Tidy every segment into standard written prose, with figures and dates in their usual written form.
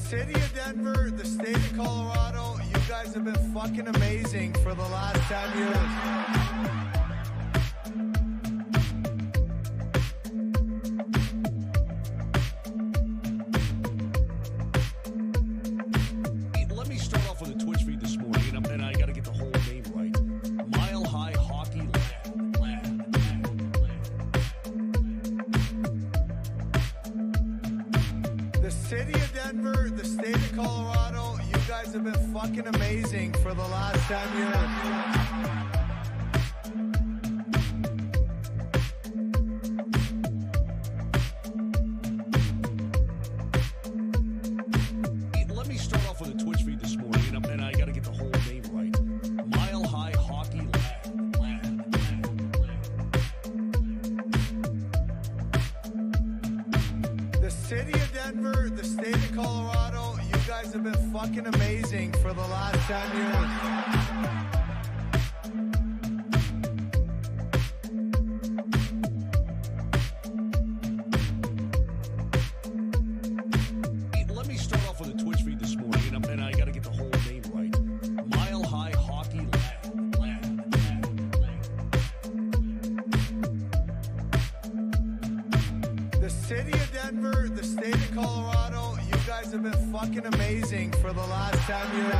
city of Denver, the state of Colorado, you guys have been fucking amazing for the last 10 years. Let me start off with a Twitch feed this morning, and I got to get the whole name right. Mile High Hockey Lab. The city of Denver, the state of Colorado, you guys have been fucking amazing for the last 10 years. Let me start off with a Twitch feed this morning, and I got to get the whole name right. Mile High Hockey Lab. The city of Denver, the state of Colorado, you guys have been fucking amazing for the last 10 years. Let me start off with a Twitch feed this morning, and I got to get the whole name right. Mile High Hockey Lab. The city of Denver, the state of Colorado, you guys have been fucking amazing for the last 10 years.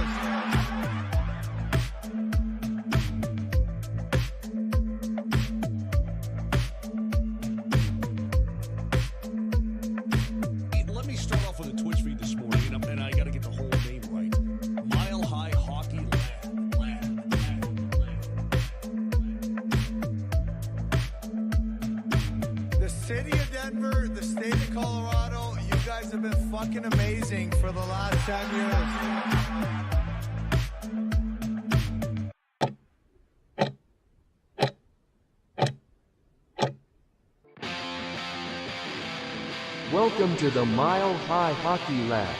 Let me start off with a Twitch feed this morning, and I got to get the whole name right. Mile High Hockey Lab. The city of Denver, the state of Colorado, you guys have been fucking amazing for the last 10 years. Welcome to the Mile High Hockey Lab.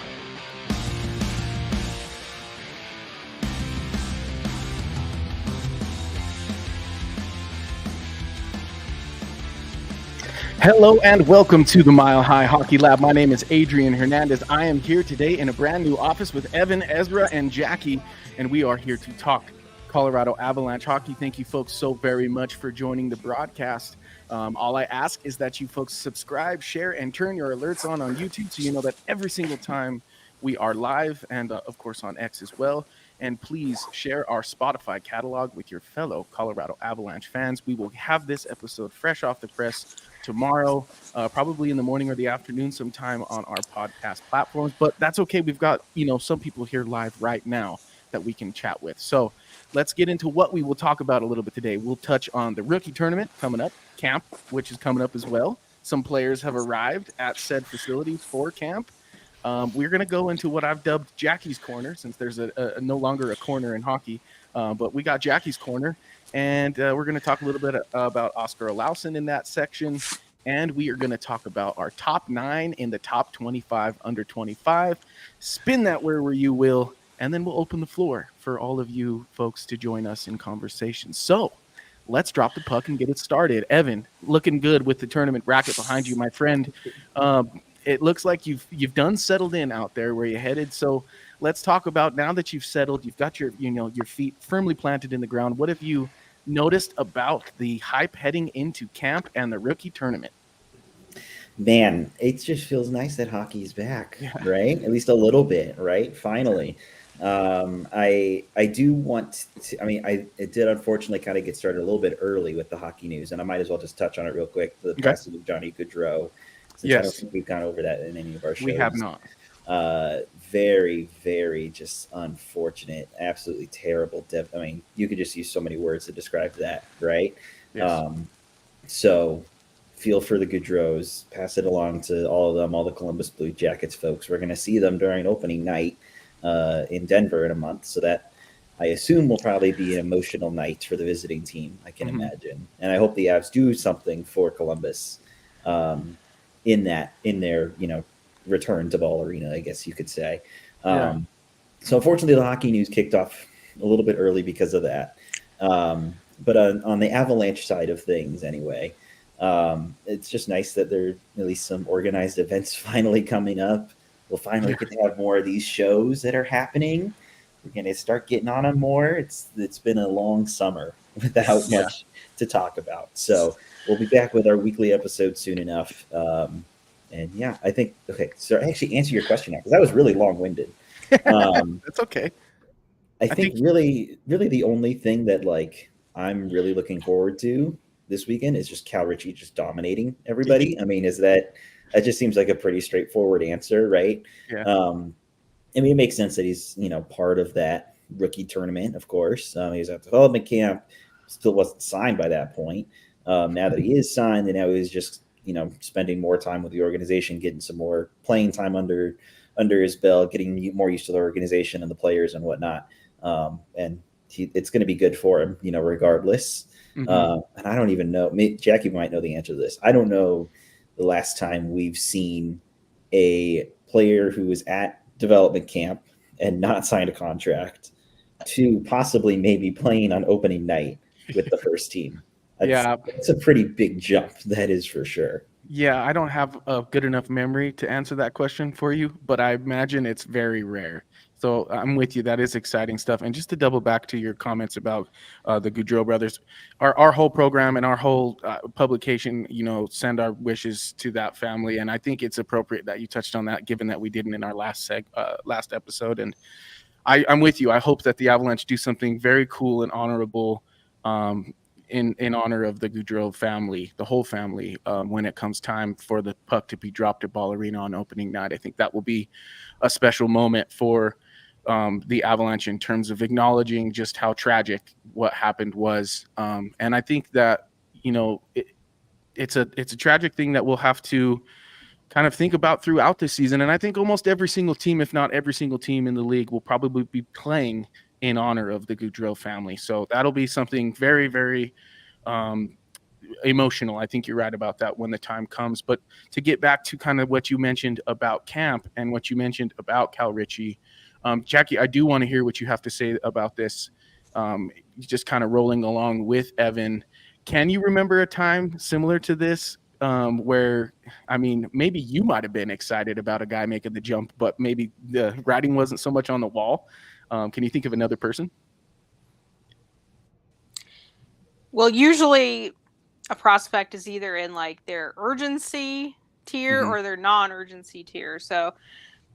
Hello and welcome to the Mile High Hockey Lab. My name is Adrian Hernandez. I am here today in a brand new office with Evan, Ezra, and Jackie, and we are here to talk Colorado Avalanche hockey. Thank you folks so very much for joining the broadcast. All I ask is that you folks subscribe, share, and turn your alerts on YouTube so you know that every single time we are live and, of course, on X as well. And please share our Spotify catalog with your fellow Colorado Avalanche fans. We will have this episode fresh off the press tomorrow, probably in the morning or the afternoon sometime on our podcast platforms. But that's okay. We've got, some people here live right now that we can chat with. So let's get into what we will talk about a little bit today. We'll touch on the rookie tournament coming up, camp, which is coming up as well. Some players have arrived at said facilities for camp. We're going to go into what I've dubbed Jackie's Corner, since there's a no longer a corner in hockey, but we got Jackie's Corner, and we're going to talk a little bit about Oscar Olausson in that section, and we are going to talk about our top 9 in the top 25 under 25. Spin that where you will, and then we'll open the floor for all of you folks to join us in conversation. So let's drop the puck and get it started. Evan, looking good with the tournament bracket behind you, my friend. It looks like you've done settled in out there where you're headed. So let's talk about, now that you've settled, you've got your feet firmly planted in the ground. What have you noticed about the hype heading into camp and the rookie tournament? Man, it just feels nice that hockey's back, right? At least a little bit, right? Finally. I do want to, it did unfortunately kind of get started a little bit early with the hockey news, and I might as well just touch on it real quick. The passing of Johnny Gaudreau. Since I don't think we've gone over that in any of our shows. We have not. Very, very just unfortunate, absolutely terrible. You could just use so many words to describe that, right? Yes. So feel for the Gaudreaus, pass it along to all of them, all the Columbus Blue Jackets folks. We're going to see them during opening night in Denver in a month. So that, I assume, will probably be an emotional night for the visiting team, I can imagine. And I hope the Avs do something for Columbus in their, return to Ball Arena, I guess you could say. So unfortunately, the hockey news kicked off a little bit early because of that. But on the Avalanche side of things, anyway, it's just nice that there are at least some organized events finally coming up. We'll finally get to have more of these shows that are happening. We're going to start getting on them more. It's been a long summer without much to talk about. So we'll be back with our weekly episode soon enough. And yeah, I think, okay, so actually answer your question now, because that was really long-winded. That's okay. I think really the only thing that like I'm really looking forward to this weekend is just Cal Ritchie just dominating everybody. I mean, that just seems like a pretty straightforward answer, right? Yeah. I mean, it makes sense that he's, part of that rookie tournament, of course. He was at development camp, still wasn't signed by that point. Now that he is signed, and now he's just, spending more time with the organization, getting some more playing time under his belt, getting more used to the organization and the players and whatnot. And it's going to be good for him, regardless. And I don't even know. Jackie might know the answer to this. I don't know the last time we've seen a player who was at development camp and not signed a contract to possibly maybe playing on opening night with the first team. It's a pretty big jump. That is for sure. Yeah, I don't have a good enough memory to answer that question for you, but I imagine it's very rare. So I'm with you. That is exciting stuff. And just to double back to your comments about the Goudreau brothers, our whole program and our whole publication, send our wishes to that family. And I think it's appropriate that you touched on that, given that we didn't in our last episode. And I'm with you. I hope that the Avalanche do something very cool and honorable in honor of the Goudreau family, the whole family, when it comes time for the puck to be dropped at Ball Arena on opening night. I think that will be a special moment for the Avalanche in terms of acknowledging just how tragic what happened was. And I think that, it's a tragic thing that we'll have to kind of think about throughout the season. And I think almost every single team, if not every single team in the league, will probably be playing in honor of the Goudreau family. So that'll be something very, very emotional. I think you're right about that when the time comes. But to get back to kind of what you mentioned about camp and what you mentioned about Cal Ritchie, Jackie, I do want to hear what you have to say about this. Just kind of rolling along with Evan. Can you remember a time similar to this where, maybe you might have been excited about a guy making the jump, but maybe the writing wasn't so much on the wall? Can you think of another person? Well, usually a prospect is either in like their urgency tier or their non-urgency tier. So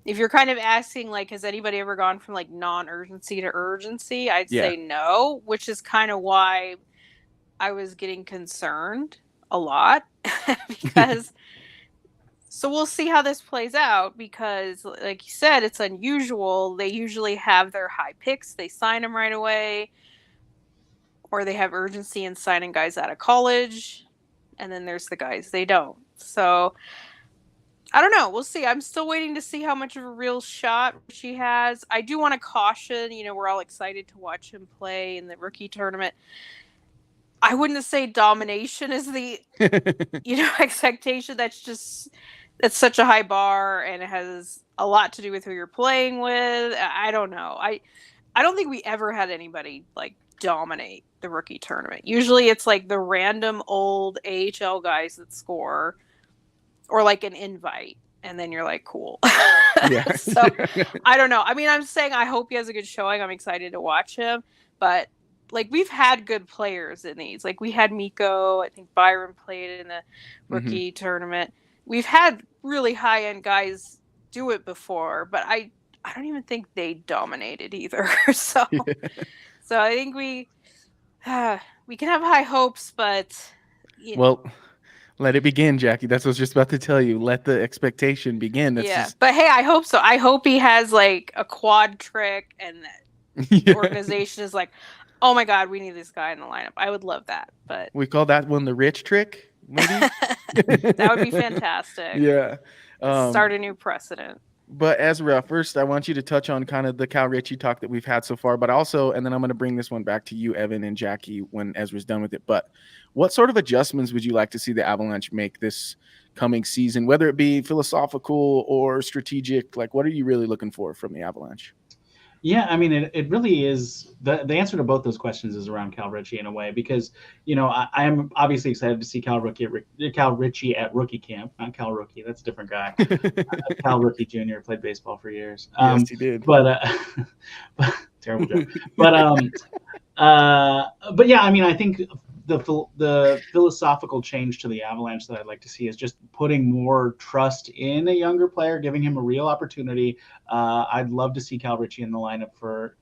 if you're kind of asking, like, has anybody ever gone from like non-urgency to urgency? I'd say no, which is kind of why I was getting concerned a lot because so we'll see how this plays out because, like you said, it's unusual. They usually have their high picks. They sign them right away. Or they have urgency in signing guys out of college. And then there's the guys they don't. So, I don't know. We'll see. I'm still waiting to see how much of a real shot she has. I do want to caution, we're all excited to watch him play in the rookie tournament. I wouldn't say domination is the, expectation. That's such a high bar and it has a lot to do with who you're playing with. I don't know. I don't think we ever had anybody like dominate the rookie tournament. Usually it's like the random old AHL guys that score or like an invite and then you're like, cool. So I don't know. I'm saying I hope he has a good showing. I'm excited to watch him, but like we've had good players in these. Like we had Mikko, I think Byron played in the rookie tournament. We've had really high-end guys do it before, but I don't even think they dominated either. So I think we can have high hopes, but well, let it begin, Jackie. That's what I was just about to tell you. Let the expectation begin. But hey, I hope so. I hope he has like a quad trick and the organization is like, oh my God, we need this guy in the lineup. I would love that. But we call that one the rich trick, maybe? That would be fantastic. Yeah. Start a new precedent. But Ezra, first, I want you to touch on kind of the Cal Ritchie talk that we've had so far, but also, and then I'm going to bring this one back to you, Evan and Jackie, when Ezra's done with it. But what sort of adjustments would you like to see the Avalanche make this coming season, whether it be philosophical or strategic? Like, what are you really looking for from the Avalanche? Yeah, I mean, it really is. The answer to both those questions is around Cal Ritchie in a way, because, I am obviously excited to see Cal Ritchie at rookie camp, not Cal Rookie. That's a different guy. Cal Rookie Jr. played baseball for years. Yes, he did. But, terrible joke. But yeah, I mean, I think the philosophical change to the Avalanche that I'd like to see is just putting more trust in a younger player, giving him a real opportunity. I'd love to see Cal Ritchie in the lineup for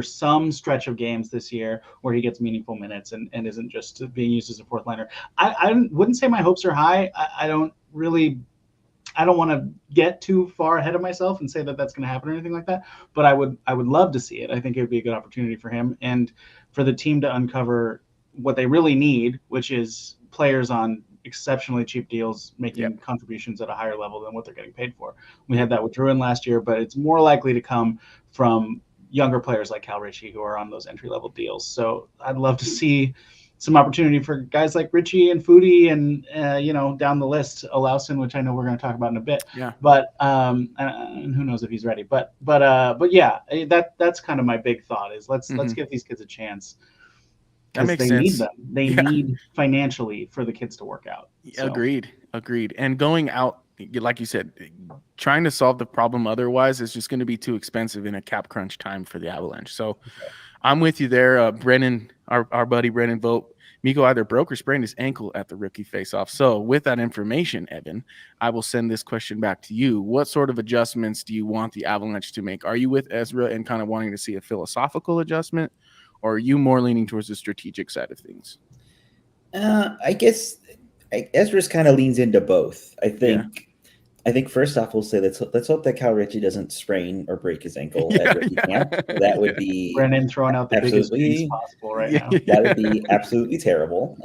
some stretch of games this year where he gets meaningful minutes and isn't just being used as a fourth liner. I wouldn't say my hopes are high. I don't want to get too far ahead of myself and say that that's going to happen or anything like that. But I would love to see it. I think it would be a good opportunity for him and for the team to uncover what they really need, which is players on exceptionally cheap deals making contributions at a higher level than what they're getting paid for. We had that with Druin last year, but it's more likely to come from younger players like Cal Ritchie who are on those entry-level deals. So I'd love to see some opportunity for guys like Ritchie and Foodie and down the list, Olausen, which I know we're going to talk about in a bit. Yeah. But and who knows if he's ready. But yeah, that's kind of my big thought is let's give these kids a chance. That makes they sense. Need them. They need financially for the kids to work out. So. Agreed. And going out, like you said, trying to solve the problem otherwise is just going to be too expensive in a cap crunch time for the Avalanche. So I'm with you there. Brennan, our buddy Brennan Vogt, Mikko either broke or sprained his ankle at the rookie faceoff. So with that information, Evan, I will send this question back to you. What sort of adjustments do you want the Avalanche to make? Are you with Ezra and kind of wanting to see a philosophical adjustment, or are you more leaning towards the strategic side of things? I guess Ezra's kind of leans into both. I think first off, we'll say let's hope that Cal Ritchie doesn't sprain or break his ankle at rookie camp. That would be Brennan throwing out the biggest piece possible right now. That would be absolutely terrible,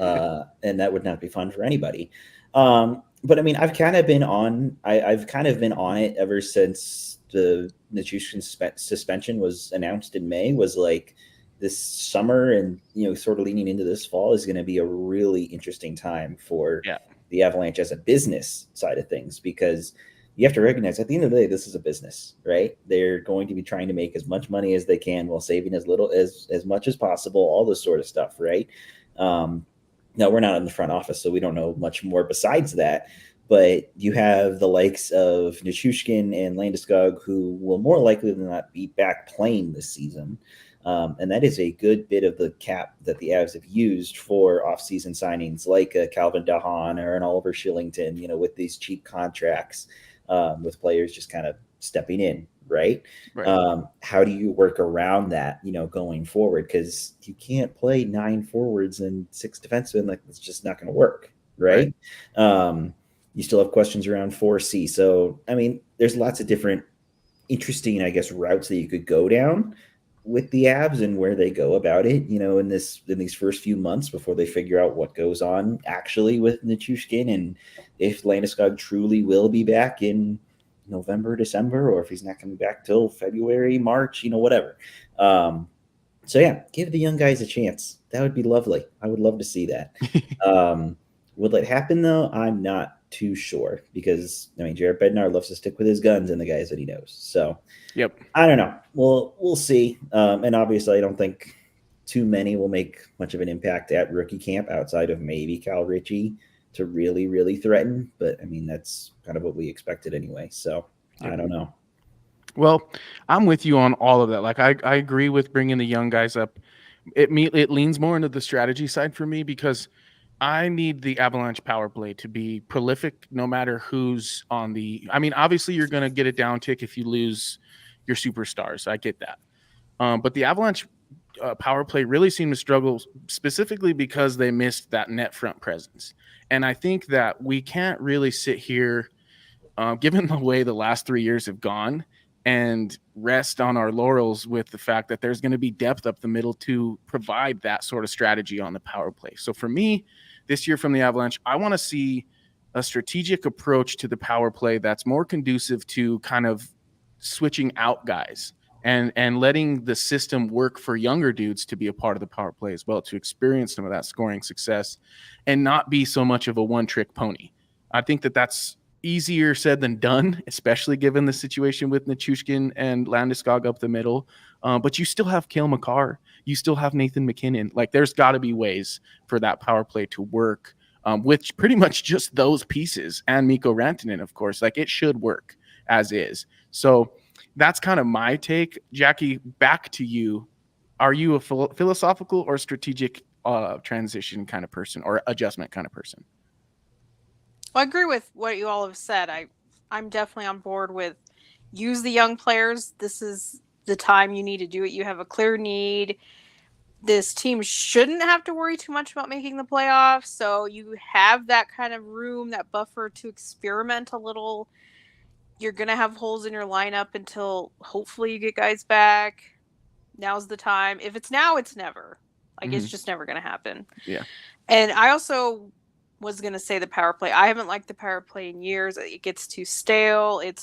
and that would not be fun for anybody. But I mean, I've kind of been on it ever since the Nichushkin suspension was announced in May. Was like this summer and sort of leaning into this fall is going to be a really interesting time for the Avalanche as a business side of things, because you have to recognize at the end of the day, this is a business, right? They're going to be trying to make as much money as they can while saving as little as much as possible, all this sort of stuff, right? Now we're not in the front office, so we don't know much more besides that. But you have the likes of Nichushkin and Landeskog, who will more likely than not be back playing this season. And that is a good bit of the cap that the Avs have used for offseason signings like a Calvin DeHaan or an Oliver Shillington, with these cheap contracts, with players just kind of stepping in, right? How do you work around that, going forward? Because you can't play 9 forwards and 6 defensemen. Like, it's just not going to work, right? You still have questions around 4C. So, I mean, there's lots of different interesting, I guess, routes that you could go down with the Avs and where they go about it, in these first few months before they figure out what goes on actually with Nichushkin, and if Landeskog truly will be back in November, December, or if he's not coming back till February, March, whatever. So yeah, give the young guys a chance. That would be lovely. I would love to see that. Will it happen though? I'm not too sure, because Jared Bednar loves to stick with his guns and the guys that he knows. So I don't know. We'll see. And obviously I don't think too many will make much of an impact at rookie camp outside of maybe Cal Ritchie to really, really threaten. But I mean, that's kind of what we expected anyway. So I don't know. Well, I'm with you on all of that. Like I agree with bringing the young guys up. It leans more into the strategy side for me, because I need the Avalanche power play to be prolific no matter who's on the – obviously you're going to get a downtick if you lose your superstars. I get that. But the Avalanche power play really seemed to struggle specifically because they missed that net front presence. And I think that we can't really sit here, given the way the last 3 years have gone, and rest on our laurels with the fact that there's going to be depth up the middle to provide that sort of strategy on the power play. So for me, this year from the Avalanche, I want to see a strategic approach to the power play that's more conducive to kind of switching out guys and letting the system work for younger dudes to be a part of the power play as well, to experience some of that scoring success and not be so much of a one-trick pony. I think that that's easier said than done, especially given the situation with Nichushkin and Landeskog up the middle. But you still have Cale Makar. You still have Nathan McKinnon. Like, there's got to be ways for that power play to work with pretty much just those pieces and Mikko Rantanen, of course. Like, it should work as is. So that's kind of my take. Jackie, back to you. Are you a philosophical or strategic transition kind of person or adjustment kind of person? Well, I agree with what you all have said. I'm definitely on board with use the young players. This is the time you need to do it. You have a clear need. This team shouldn't have to worry too much about making the playoffs. So you have that kind of room, that buffer to experiment a little. You're going to have holes in your lineup until hopefully you get guys back. Now's the time. If it's now, it's never. Like, it's just never going to happen. Yeah. And I also was going to say the power play. I haven't liked the power play in years. It gets too stale. It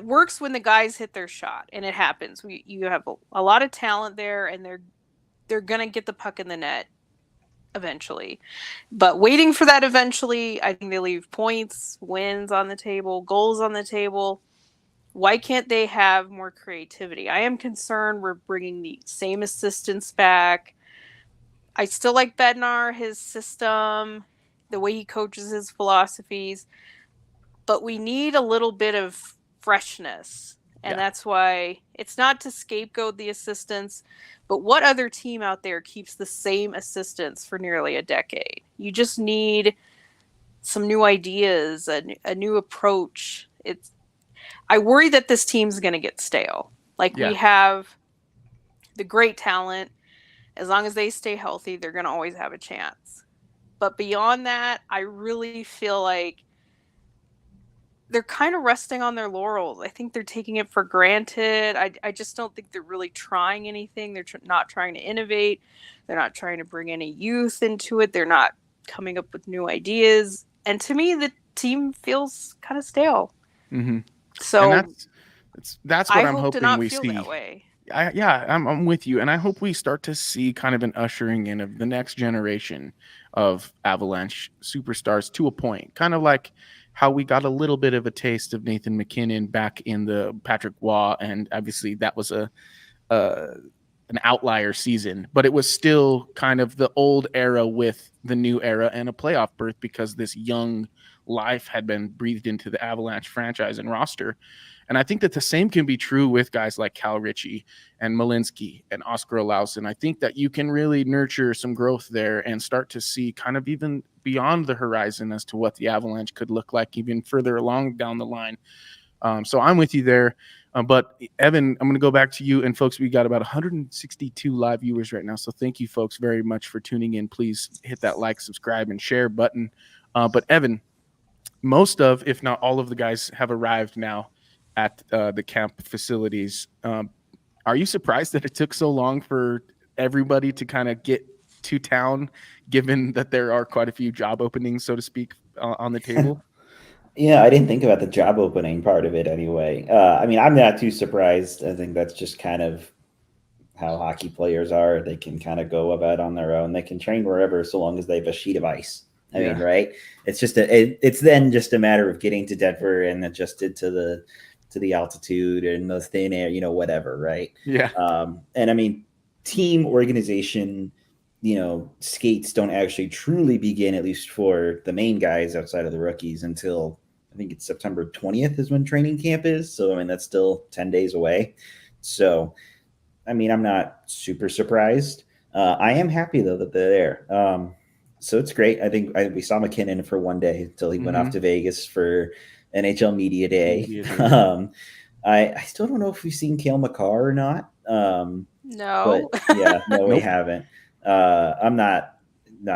works when the guys hit their shot, and it happens. You have a lot of talent there, and they're going to get the puck in the net eventually. But waiting for that eventually, I think they leave points, wins on the table, goals on the table. Why can't they have more creativity? I am concerned we're bringing the same assistants back. I still like Bednar, his system, the way he coaches his philosophies, but we need a little bit of freshness. And that's why it's not to scapegoat the assistants, but what other team out there keeps the same assistants for nearly a decade? You just need some new ideas, a new approach. I worry that this team's going to get stale. Like, we have the great talent. As long as they stay healthy, they're going to always have a chance. But beyond that, I really feel like they're kind of resting on their laurels. I think they're taking it for granted. I just don't think they're really trying anything. They're not trying to innovate. They're not trying to bring any youth into it. They're not coming up with new ideas. And to me, the team feels kind of stale. Mm-hmm. So and that's what I'm hoping we see. That way. I'm with you, and I hope we start to see kind of an ushering in of the next generation of Avalanche superstars to a point, kind of like how we got a little bit of a taste of Nathan McKinnon back in the Patrick Waugh, and obviously that was an outlier season, but it was still kind of the old era with the new era and a playoff berth because this young life had been breathed into the Avalanche franchise and roster. And I think that the same can be true with guys like Cal Ritchie and Malinsky and Oscar Olausson. I think that you can really nurture some growth there and start to see kind of even beyond the horizon as to what the Avalanche could look like even further along down the line. So I'm with you there. But Evan, I'm going to go back to you. And folks, we got about 162 live viewers right now. So thank you folks very much for tuning in. Please hit that like, subscribe, and share button. But Evan, most of, if not all of the guys have arrived now at the camp facilities. Are you surprised that it took so long for everybody to kind of get to town, given that there are quite a few job openings, so to speak, on the table? Yeah, I didn't think about the job opening part of it anyway. I mean, I'm not too surprised. I think that's just kind of how hockey players are. They can kind of go about on their own. They can train wherever so long as they have a sheet of ice. I mean, right? It's just it's then just a matter of getting to Denver and adjusted to the altitude and the thin air, whatever, right? Yeah. And I mean, team organization, skates don't actually truly begin, at least for the main guys outside of the rookies, until I think it's September 20th is when training camp is. So, I mean, that's still 10 days away. So, I mean, I'm not super surprised. I am happy, though, that they're there. So it's great. I think we saw McKinnon for one day until he went off to Vegas for NHL Media Day. I still don't know if we've seen Cale Makar or not. No. But yeah, no, we haven't. I'm not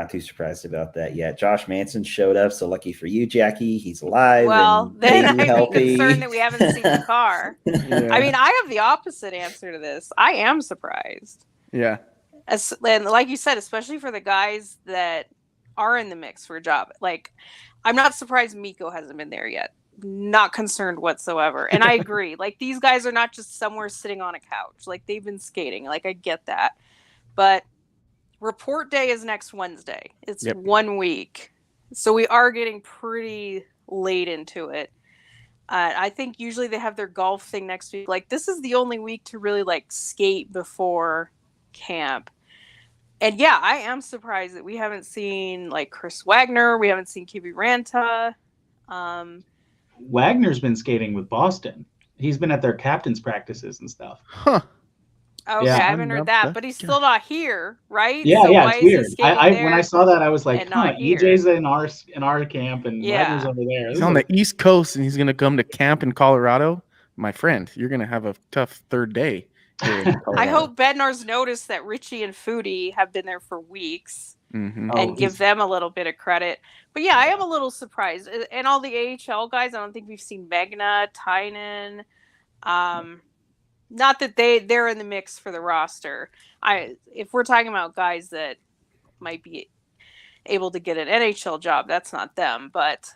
too surprised about that yet. Josh Manson showed up, so lucky for you, Jackie. He's alive. Well, and then I'm healthy. concerned that we haven't seen Makar. Yeah. I mean, I have the opposite answer to this. I am surprised. Yeah. And like you said, especially for the guys that are in the mix for a job. Like, I'm not surprised Mikko hasn't been there yet. Not concerned whatsoever. And I agree. Like, these guys are not just somewhere sitting on a couch. Like, they've been skating. Like, I get that. But report day is next Wednesday. It's 1 week. So we are getting pretty late into it. I think usually they have their golf thing next week. Like, this is the only week to really like skate before camp. And yeah, I am surprised that we haven't seen like Chris Wagner. We haven't seen Kibi Ranta. Wagner's been skating with Boston. He's been at their captain's practices and stuff. Huh. Okay, Yeah. I haven't heard that, but he's still not here, right? Yeah, so yeah, why it's is he weird. skating When I saw that, I was like, and not here? EJ's in our camp and Yeah. Wagner's over there. He's on the East Coast and he's going to come to camp in Colorado. My friend, you're going to have a tough third day here in Colorado. I hope Bednar's noticed that Richie and Foodie have been there for weeks and give them a little bit of credit. But yeah, I am a little surprised. And all the AHL guys, I don't think we've seen Megna, Tynan. Not that they're in the mix for the roster. If we're talking about guys that might be able to get an NHL job, that's not them. But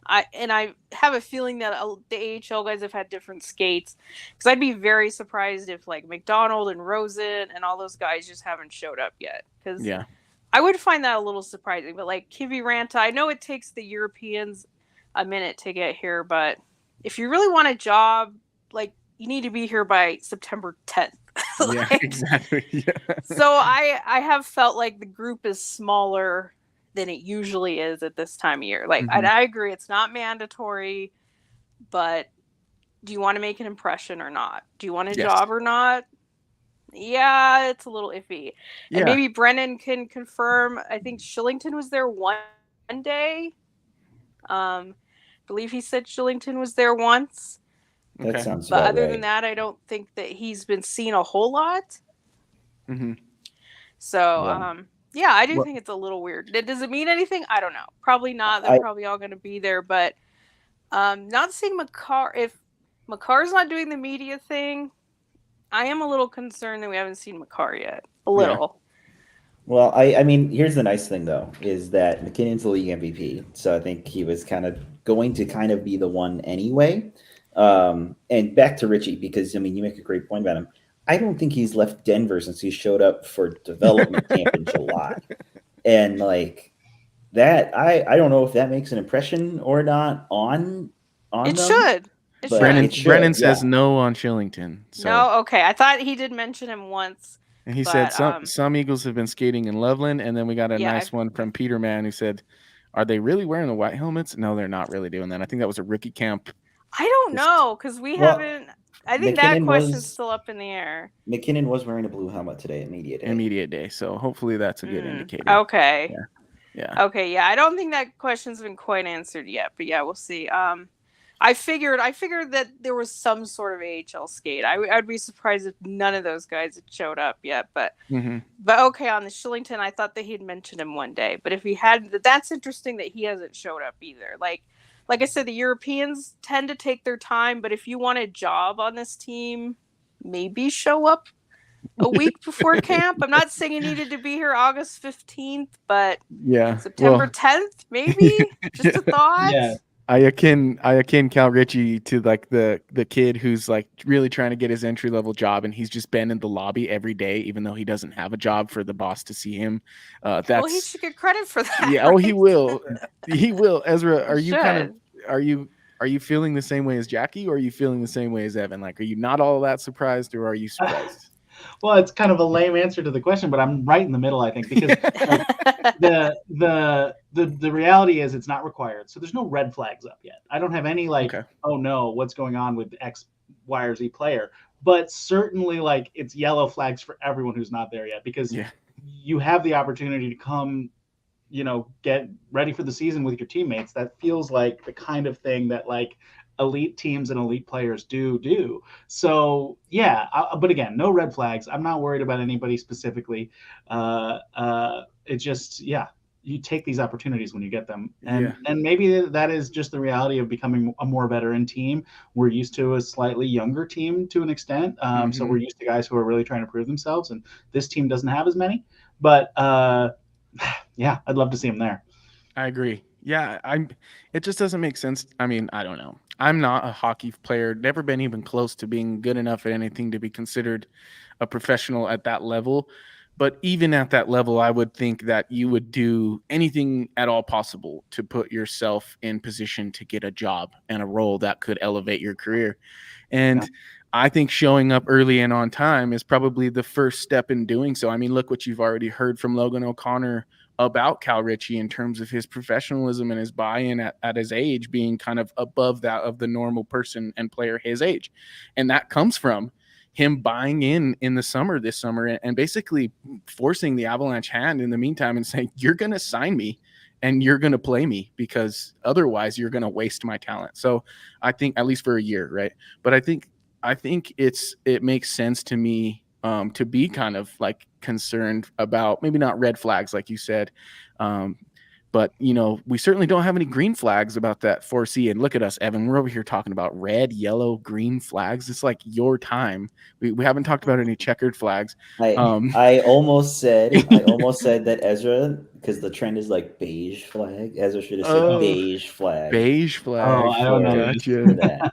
I have a feeling that the AHL guys have had different skates, because I'd be very surprised if like McDonald and Rosen and all those guys just haven't showed up yet. Because I would find that a little surprising. But like Kivi Ranta, I know it takes the Europeans a minute to get here, but if you really want a job, like, you need to be here by September 10th. Yeah, exactly. Yeah. So I have felt like the group is smaller than it usually is at this time of year. Like, I agree, it's not mandatory, but do you want to make an impression or not? Do you want a job or not? Yeah, it's a little iffy. And maybe Brennan can confirm. I think Shillington was there one day. I believe he said Shillington was there once. That sounds But about other right. than that, I don't think that he's been seen a whole lot. So, yeah, I do think it's a little weird. Does it mean anything? I don't know. Probably not. They're probably all going to be there. But not seeing Makar. If Makar's not doing the media thing, I am a little concerned that we haven't seen Makar yet. A little. Well, I mean, here's the nice thing, though, is that McKinnon's the league MVP. So I think he was going to be the one anyway. And back to Richie, because, I mean, you make a great point about him. I don't think he's left Denver since he showed up for development camp in July. And like that, I don't know if that makes an impression or not on it them. Should. It should. Brennan says no on Shillington. So. No, okay. I thought he did mention him once. And he said some Eagles have been skating in Loveland, and then we got a nice one from Peterman who said, "Are they really wearing the white helmets?" No, they're not really doing that. I think that was a rookie camp. I don't know, because we haven't. I think that question's still up in the air. McKinnon was wearing a blue helmet today at media day. So hopefully that's a good indicator. Okay. Yeah. Okay. Yeah, I don't think that question's been quite answered yet, but yeah, we'll see. I figured that there was some sort of AHL skate. I'd be surprised if none of those guys had showed up yet. But okay, on the Shillington, I thought that he'd mentioned him one day. But if he hadn't, that's interesting that he hasn't showed up either. Like I said, the Europeans tend to take their time. But if you want a job on this team, maybe show up a week before camp. I'm not saying you needed to be here August 15th, but September 10th, maybe. Just a thought. Yeah. I akin Cal Ritchie to like the kid who's like really trying to get his entry level job, and he's just been in the lobby every day, even though he doesn't have a job, for the boss to see him. He should get credit for that. Yeah. Right? Oh, he will. He will. Ezra, are you feeling the same way as Jackie, or are you feeling the same way as Evan? Like, are you not all that surprised, or are you surprised? Well, it's kind of a lame answer to the question, but I'm right in the middle, I think, because the reality is it's not required. So there's no red flags up yet. I don't have any oh no, what's going on with X, Y, or Z player. But certainly it's yellow flags for everyone who's not there yet, because you have the opportunity to come, get ready for the season with your teammates. That feels like the kind of thing that elite teams and elite players do. So but again, no red flags. I'm not worried about anybody specifically. It just, you take these opportunities when you get them. And maybe that is just the reality of becoming a more veteran team. We're used to a slightly younger team to an extent. So we're used to guys who are really trying to prove themselves, and this team doesn't have as many, but I'd love to see them there. I agree. Yeah, it just doesn't make sense. I mean, I don't know. I'm not a hockey player, never been even close to being good enough at anything to be considered a professional at that level. But even at that level, I would think that you would do anything at all possible to put yourself in position to get a job and a role that could elevate your career. And I think showing up early and on time is probably the first step in doing so. I mean, look what you've already heard from Logan O'Connor about Cal Ritchie in terms of his professionalism and his buy-in at his age being kind of above that of the normal person and player his age. And that comes from him buying in the summer this summer and basically forcing the Avalanche hand in the meantime and saying, you're going to sign me and you're going to play me because otherwise you're going to waste my talent. So I think at least for a year. Right. But I think it makes sense to me to be kind of like concerned about maybe not red flags, like you said. But, you know, we certainly don't have any green flags about that 4C. And look at us, Evan. We're over here talking about red, yellow, green flags. It's like your time. We haven't talked about any checkered flags. I almost said that Ezra, because the trend is like beige flag. Ezra should have said beige flag. Beige flag. Oh, I don't know. Gotcha.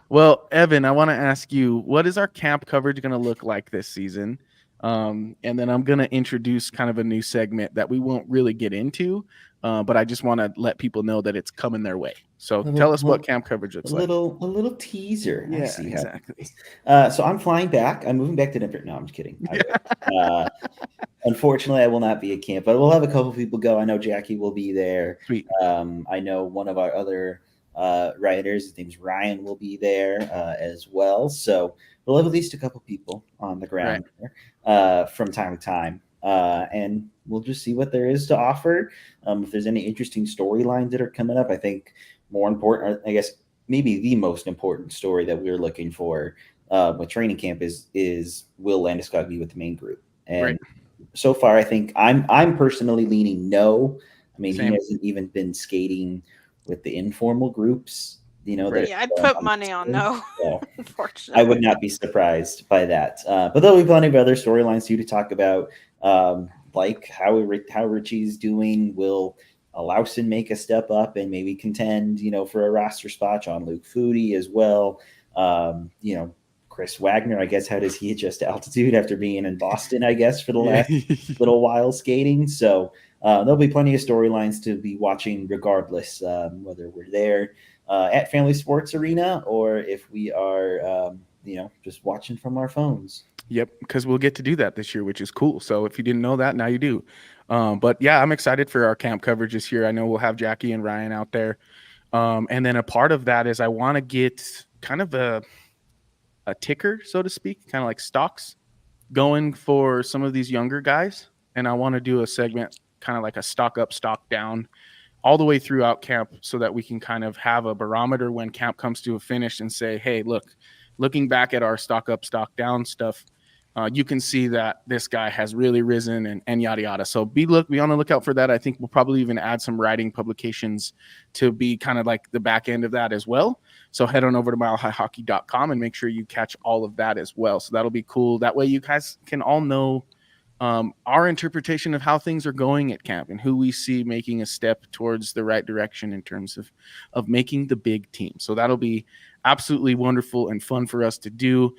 Well, Evan, I want to ask you, what is our camp coverage going to look like this season? And then I'm going to introduce kind of a new segment that we won't really get into, but I just want to let people know that it's coming their way. So tell us what camp coverage looks like. A little teaser. Yeah, exactly. So I'm flying back. I'm moving back to Denver. No, I'm just kidding. Unfortunately, I will not be at camp, but we'll have a couple people go. I know Jackie will be there. Sweet. I know one of our other writers, his name's Ryan, will be there as well. So we'll have at least a couple people on the ground there, from time to time. And we'll just see what there is to offer. If there's any interesting storylines that are coming up, I think more important, I guess maybe the most important story that we're looking for with training camp is will Landeskog be with the main group? And so far, I think I'm personally leaning no. I mean, Same. He hasn't even been skating with the informal groups. You know, I'd put money on no. So unfortunately, I would not be surprised by that. But there'll be plenty of other storylines too to talk about, like how Ritchie's doing. Will Lawson make a step up and maybe contend, you know, for a roster spot? On Luke Foodie as well. You know, Chris Wagner, I guess, how does he adjust to altitude after being in Boston, I guess, for the last little while skating? So there'll be plenty of storylines to be watching regardless, whether we're there at Family Sports Arena or if we are, you know, just watching from our phones. Yep, because we'll get to do that this year, which is cool. So if you didn't know that, now you do. But yeah, I'm excited for our camp coverage this year. I know we'll have Jackie and Ryan out there. And then a part of that is I want to get kind of a ticker, so to speak, kind of like stocks going for some of these younger guys. And I want to do a segment kind of like a stock up, stock down all the way throughout camp so that we can kind of have a barometer when camp comes to a finish and say, hey, looking back at our stock up, stock down stuff, you can see that this guy has really risen and yada, yada. So be on the lookout for that. I think we'll probably even add some writing publications to be kind of like the back end of that as well. So head on over to milehighhockey.com and make sure you catch all of that as well. So that'll be cool. That way you guys can all know our interpretation of how things are going at camp and who we see making a step towards the right direction in terms of making the big team. So that'll be absolutely wonderful and fun for us to do.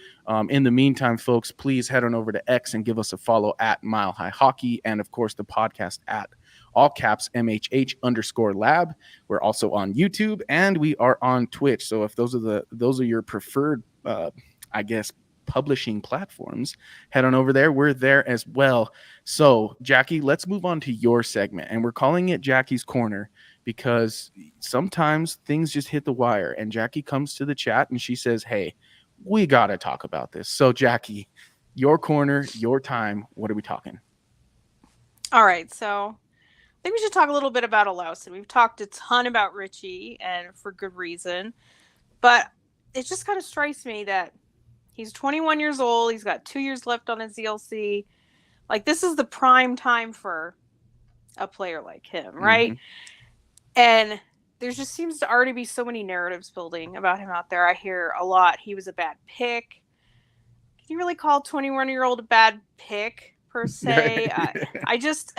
In the meantime, folks, please head on over to X and give us a follow at Mile High Hockey. And of course, the podcast at all caps MHH_lab. We're also on YouTube and we are on Twitch. So if those are your preferred, I guess, publishing platforms, head on over there. We're there as well. So Jackie, let's move on to your segment, and we're calling it Jackie's Corner because sometimes things just hit the wire and Jackie comes to the chat and she says, hey, we got to talk about this. So Jackie, your corner, your time. What are we talking? All right. So I think we should talk a little bit about Lawson. We've talked a ton about Ritchie and for good reason, but it just kind of strikes me that he's 21 years old. He's got 2 years left on his ZLC. Like, this is the prime time for a player like him, right? Mm-hmm. And there just seems to already be so many narratives building about him out there. I hear a lot. He was a bad pick. Can you really call a 21-year-old a bad pick, per se? I just,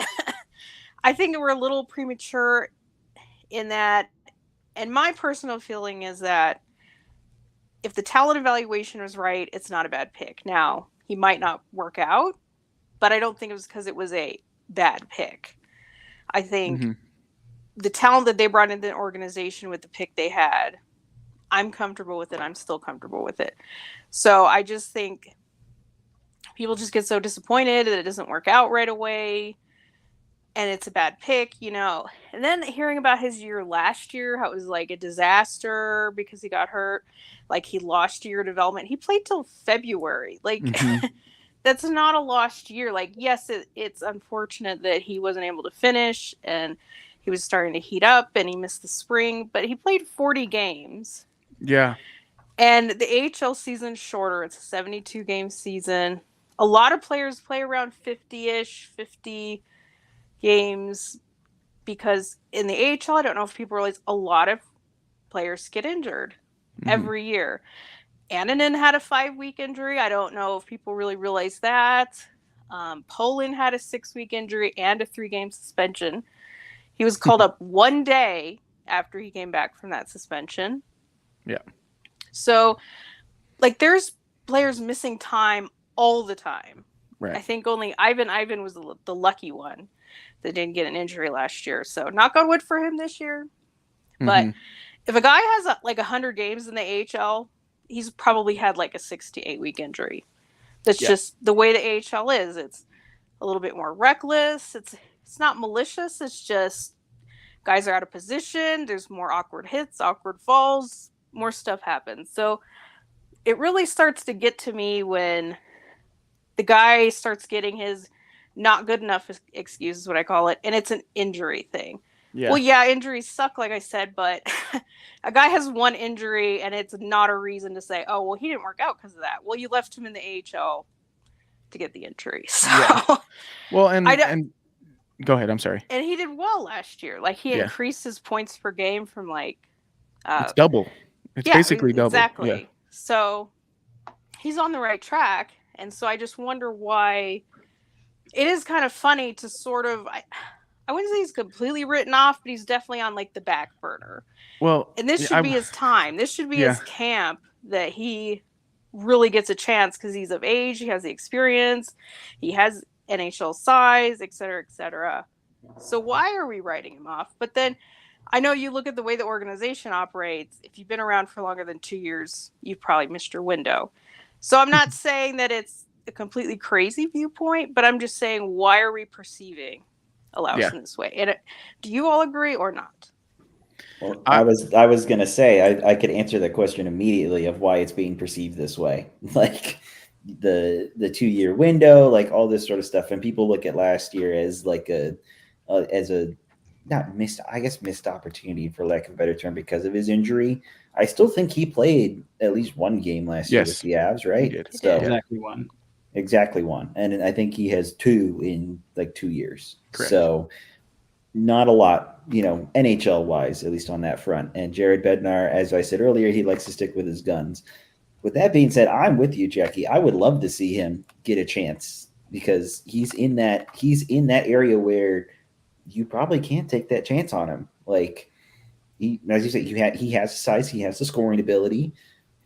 I think we're a little premature in that. And my personal feeling is that if the talent evaluation was right, it's not a bad pick. Now, he might not work out, but I don't think it was because it was a bad pick. I think Mm-hmm. the talent that they brought into the organization with the pick they had, I'm comfortable with it. I'm still comfortable with it. So I just think people just get so disappointed that it doesn't work out right away and it's a bad pick, you know. And then hearing about his year last year, how it was like a disaster because he got hurt, like he lost a year of development. He played till February. Like Mm-hmm. that's not a lost year. Like, yes, it's unfortunate that he wasn't able to finish and he was starting to heat up and he missed the spring, but he played 40 games. Yeah. And the AHL season's shorter. It's a 72 game season. A lot of players play around 50-ish, 50 games because in the AHL, I don't know if people realize, a lot of players get injured every year. Annunen had a 5-week injury. I don't know if people really realize that. Poland had a 6-week injury and a 3-game suspension. He was called up one day after he came back from that suspension. Yeah. So, like, there's players missing time all the time. Right. I think only Ivan was the lucky one that didn't get an injury last year. So, knock on wood for him this year. But if a guy has like 100 games in the AHL, he's probably had like a 6 to 8 week injury. That's just the way the AHL is. It's a little bit more reckless. It's not malicious. It's just guys are out of position. There's more awkward hits, awkward falls, more stuff happens. So it really starts to get to me when the guy starts getting his not good enough excuse is what I call it, and it's an injury thing. Yeah. Well, yeah, injuries suck, like I said, but a guy has one injury and it's not a reason to say, oh, well, he didn't work out because of that. Well, you left him in the AHL to get the injury. So, well, and go ahead. I'm sorry. And he did well last year. Like, he increased his points per game from like it's double. It's basically double. Exactly. Yeah. So he's on the right track. And so I just wonder why it is kind of funny to sort of, I wouldn't say he's completely written off, but he's definitely on like the back burner. Well, and this should be his time. This should be his camp that he really gets a chance because he's of age. He has the experience. He has NHL size, et cetera, et cetera. So why are we writing him off? But then I know you look at the way the organization operates. If you've been around for longer than 2 years, you've probably missed your window. So I'm not saying that it's a completely crazy viewpoint, but I'm just saying, why are we perceiving Allows in this way? And do you all agree or not? Well, I was gonna say I could answer that question immediately of why it's being perceived this way, like the 2-year window, like all this sort of stuff, and people look at last year as like as a not missed opportunity, for lack of a better term, because of his injury. I still think he played at least one game last year with the Avs, right? He did. So Exactly one. And I think he has 2 in like 2 years. Correct. So not a lot, NHL wise, at least on that front. And Jared Bednar, as I said earlier, he likes to stick with his guns. With that being said, I'm with you, Jackie. I would love to see him get a chance because he's in that area where you probably can't take that chance on him. Like, as you say, he has size, he has the scoring ability.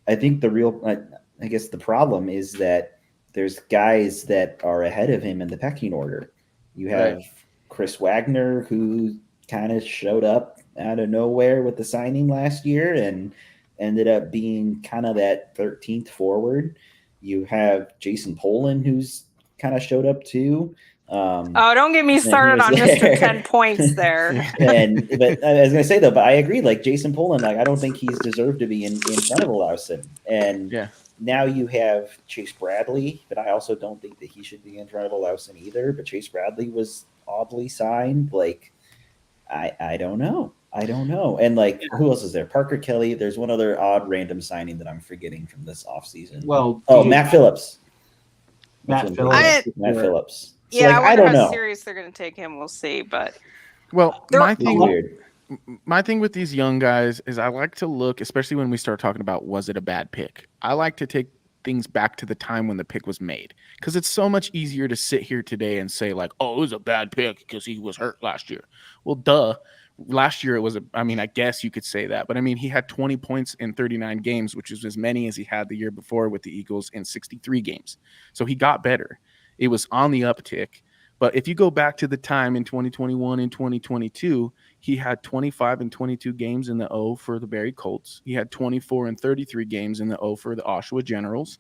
I think I guess the problem is that there's guys that are ahead of him in the pecking order. You have Chris Wagner, who kind of showed up out of nowhere with the signing last year and ended up being kind of that 13th forward. You have Jason Poland, who's kind of showed up too. Don't get me started on Mr. 10 points there. But I was going to say, though, but I agree, like Jason Poland, like I don't think he's deserved to be in front of Olausen. And now you have Chase Bradley, but I also don't think that he should be in front of Olausen either. But Chase Bradley was oddly signed. Like, I don't know. And like, who else is there? Parker Kelly. There's one other odd random signing that I'm forgetting from this offseason. Well, Matt Phillips. Matt Phillips. So, yeah, I wonder how serious they're going to take him. We'll see. But my thing with these young guys is I like to look, especially when we start talking about was it a bad pick. I like to take things back to the time when the pick was made, because it's so much easier to sit here today and say like, oh, it was a bad pick because he was hurt last year. Well, duh. Last year it was I guess you could say that, but he had 20 points in 39 games, which is as many as he had the year before with the Eagles in 63 games. So he got better. It was on the uptick. But if you go back to the time in 2021 and 2022, he had 25 and 22 games in the O for the Barrie Colts. He had 24 and 33 games in the O for the Oshawa Generals.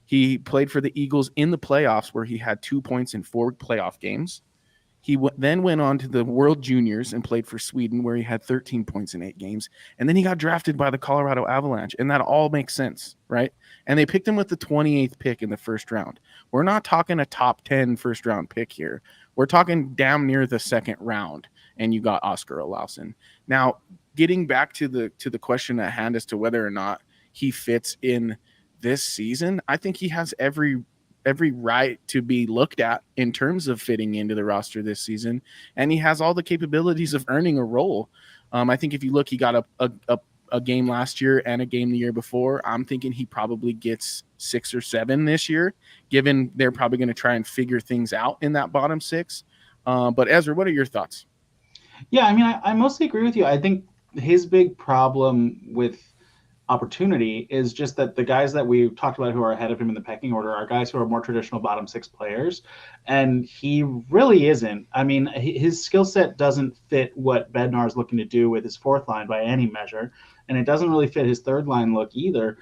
He played for the Eagles in the playoffs, where he had 2 points in 4 playoff games. He then went on to the World Juniors and played for Sweden, where he had 13 points in 8 games. And then he got drafted by the Colorado Avalanche, and that all makes sense, right? And they picked him with the 28th pick in the first round. We're not talking a top 10 first-round pick here. We're talking damn near the second round, and you got Oscar Olausson. Now, getting back to the question at hand as to whether or not he fits in this season, I think he has every right to be looked at in terms of fitting into the roster this season, and he has all the capabilities of earning a role. I think if you look, he got a game last year and a game the year before. I'm thinking he probably gets 6 or 7 this year, given they're probably going to try and figure things out in that bottom 6. But Ezra, what are your thoughts? Yeah, I mean, I mostly agree with you. I think his big problem with opportunity is just that the guys that we talked about who are ahead of him in the pecking order are guys who are more traditional bottom 6 players, and he really isn't. I mean, his skill set doesn't fit what Bednar is looking to do with his fourth line by any measure, and it doesn't really fit his third line look either.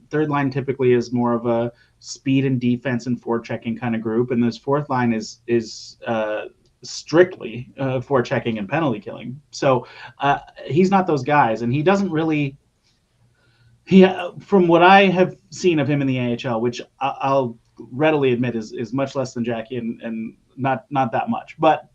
Third line typically is more of a speed and defense and forechecking kind of group, and this fourth line is strictly forechecking and penalty killing. So he's not those guys, and he doesn't really. From what I have seen of him in the AHL, which I'll readily admit is much less than Jackie and not that much, but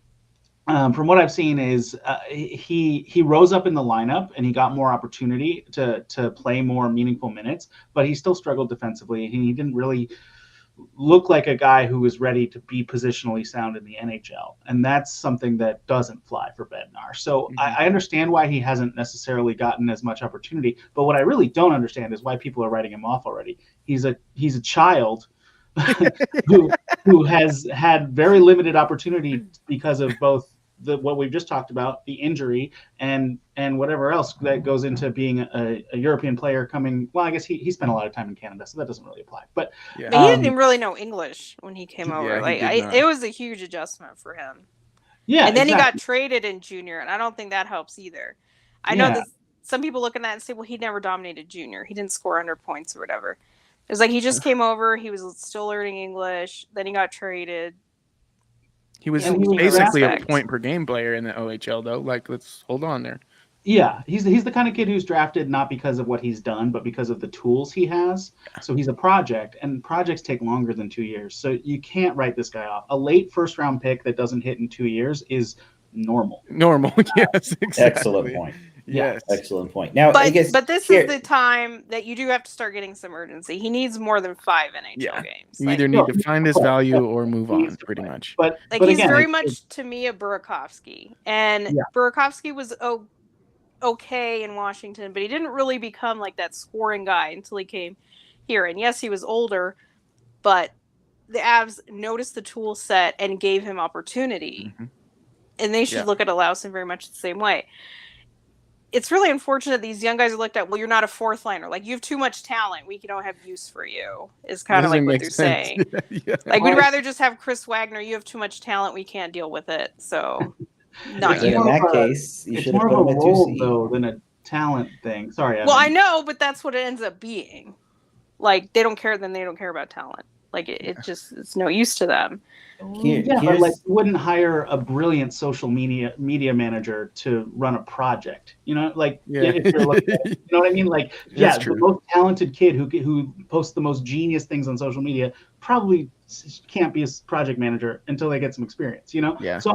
from what I've seen is he rose up in the lineup and he got more opportunity to play more meaningful minutes, but he still struggled defensively. He didn't really look like a guy who was ready to be positionally sound in the NHL. And that's something that doesn't fly for Bednar. So I understand why he hasn't necessarily gotten as much opportunity, but what I really don't understand is why people are writing him off already. He's a child who has had very limited opportunity because of both what we've just talked about, the injury, and whatever else that goes into being a European player coming. Well, I guess he spent a lot of time in Canada, so that doesn't really apply. But he didn't really know English when he came over. It was a huge adjustment for him. Yeah, and then he got traded in junior, and I don't think that helps either. I know that some people look at that and say, well, he never dominated junior. He didn't score 100 points or whatever. It was like he just came over. He was still learning English. Then he got traded. He was basically a point per game player in the OHL, though. Like, let's hold on there. Yeah, he's the kind of kid who's drafted not because of what he's done, but because of the tools he has. So he's a project, and projects take longer than 2 years. So you can't write this guy off. A late first-round pick that doesn't hit in 2 years is normal. Yes, exactly. Excellent point. Yes, excellent point. Now, but this is the time that you do have to start getting some urgency. He needs more than 5 NHL games. You either need to find his value or move on, pretty much. But he's very much to me a Burakovsky, and Burakovsky was okay in Washington, but he didn't really become like that scoring guy until he came here. And yes, he was older, but the Avs noticed the tool set and gave him opportunity, and they should look at Olausson very much the same way. It's really unfortunate these young guys are looked at, well, you're not a fourth liner. Like, you have too much talent. We don't have use for you, is kind of like what they're saying. Like, we'd rather just have Chris Wagner. You have too much talent. We can't deal with it. So, not you. In that case, you should have put him at 2C. Though, than a talent thing. Sorry, Evan. Well, I know, but that's what it ends up being. Like, they don't care, then they don't care about talent. Like, it's no use to them. But like, you wouldn't hire a brilliant social media manager to run a project. You know, like, if you're looking at it, you know what I mean? Like, the most talented kid who posts the most genius things on social media probably can't be a project manager until they get some experience. You know? Yeah. So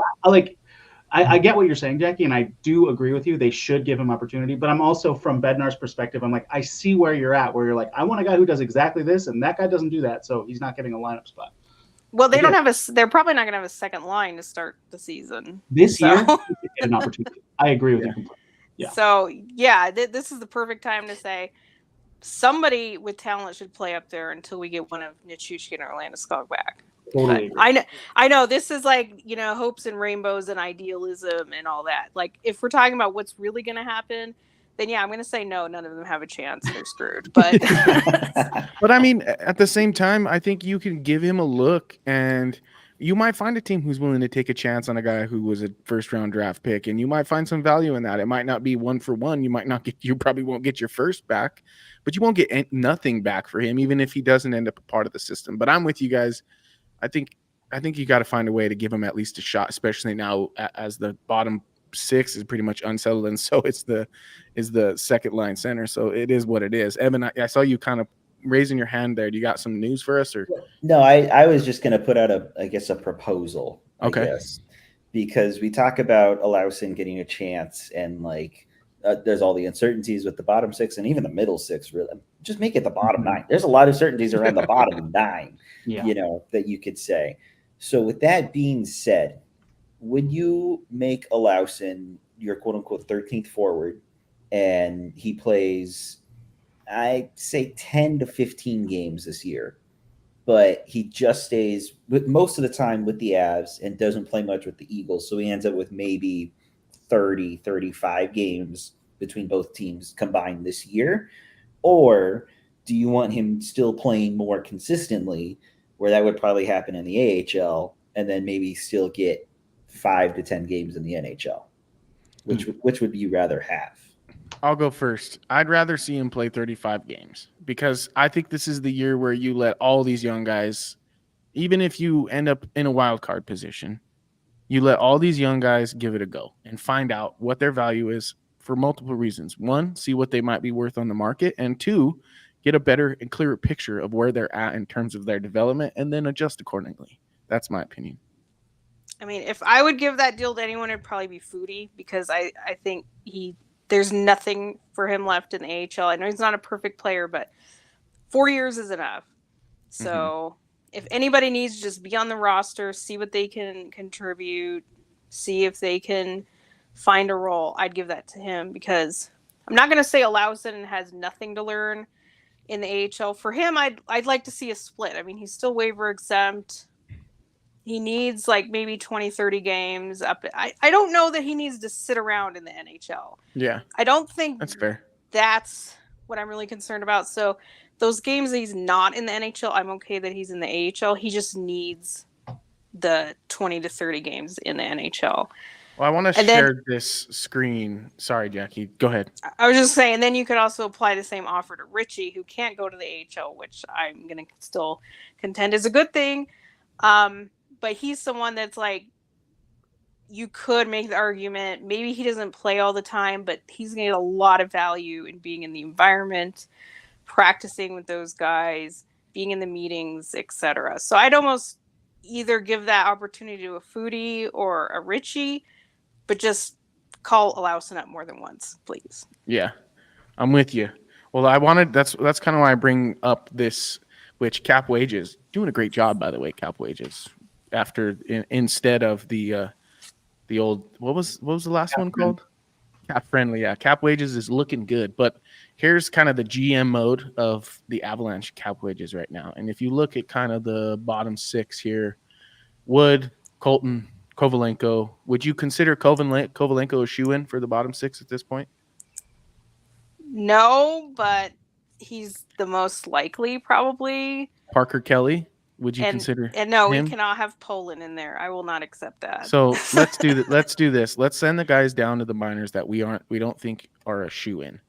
I get what you're saying, Jackie, and I do agree with you. They should give him opportunity, but I'm also, from Bednar's perspective, I'm like, I see where you're at, where you're like, I want a guy who does exactly this, and that guy doesn't do that, so he's not getting a lineup spot. Well, they're probably not going to have a second line to start the season. This year, get an opportunity. I agree with you completely. Yeah. So, this is the perfect time to say somebody with talent should play up there until we get one of Nichushkin or Landeskog back. Totally. I know this is like, hopes and rainbows and idealism and all that. Like, if we're talking about what's really going to happen, then yeah, I'm going to say no. None of them have a chance. They're screwed. But But I mean, at the same time, I think you can give him a look, and you might find a team who's willing to take a chance on a guy who was a first-round draft pick, and you might find some value in that. It might not be 1-for-1. You probably won't get your first back, but you won't get nothing back for him, even if he doesn't end up a part of the system. But I'm with you guys. I think you got to find a way to give him at least a shot, especially now as the bottom 6 is pretty much unsettled, and so is the second line center. So it is what it is. Evan, I saw you kind of raising your hand there. Do you got some news for us, or no? I was just going to put out a proposal. Okay. I guess, because we talk about Alausen getting a chance, and like there's all the uncertainties with the bottom 6 and even the middle 6. Really, just make it the bottom 9. There's a lot of certainties around the bottom 9. Yeah. That you could say. So with that being said, would you make Alausen your quote unquote 13th forward, and he plays, I'd say 10 to 15 games this year, but he just stays with most of the time with the Avs and doesn't play much with the Eagles. So he ends up with maybe 30, 35 games between both teams combined this year? Or do you want him still playing more consistently, where that would probably happen in the AHL, and then maybe still get 5 to 10 games in the NHL? Which would you rather have? I'll go first. I'd rather see him play 35 games, because I think this is the year where you let all these young guys, even if you end up in a wild card position, you let all these young guys give it a go and find out what their value is for multiple reasons. 1, see what they might be worth on the market, and 2, get a better and clearer picture of where they're at in terms of their development, and then adjust accordingly. That's my opinion. I mean, if I would give that deal to anyone, it'd probably be Foodie, because I think there's nothing for him left in the AHL. I know he's not a perfect player, but 4 years is enough. So if anybody needs to just be on the roster, see what they can contribute, see if they can find a role, I'd give that to him, because I'm not going to say Alausen has nothing to learn in the AHL. For him, I'd like to see a split. I mean, he's still waiver exempt. He needs like maybe 20, 30 games up. I don't know that he needs to sit around in the NHL. Yeah. I don't think that's fair. That's what I'm really concerned about. So those games that he's not in the NHL, I'm okay that he's in the AHL. He just needs the 20 to 30 games in the NHL. Well, I want to share this screen. Sorry, Jackie. Go ahead. I was just saying, then you could also apply the same offer to Richie, who can't go to the AHL, which I'm going to still contend is a good thing. But he's someone that's like, you could make the argument, maybe he doesn't play all the time, but he's going to get a lot of value in being in the environment, practicing with those guys, being in the meetings, etc. So I'd almost either give that opportunity to a Foodie or a Richie, but just call Alausen up more than once, please. Yeah, I'm with you. Well, that's kind of why I bring up this, which Cap Wages, doing a great job, by the way, Cap Wages, instead of the old, what was the last one called? Cap Friendly. Yeah, Cap Wages is looking good, but here's kind of the GM mode of the Avalanche Cap Wages right now. And if you look at kind of the bottom 6 here, Wood, Colton, Kovalenko, would you consider Kovalenko a shoe-in for the bottom 6 at this point? No, but he's the most likely, probably. Parker Kelly, would you consider? And no, him? We cannot have Poland in there. I will not accept that. So let's do that. Let's do this. Let's send the guys down to the minors that we don't think are a shoe-in.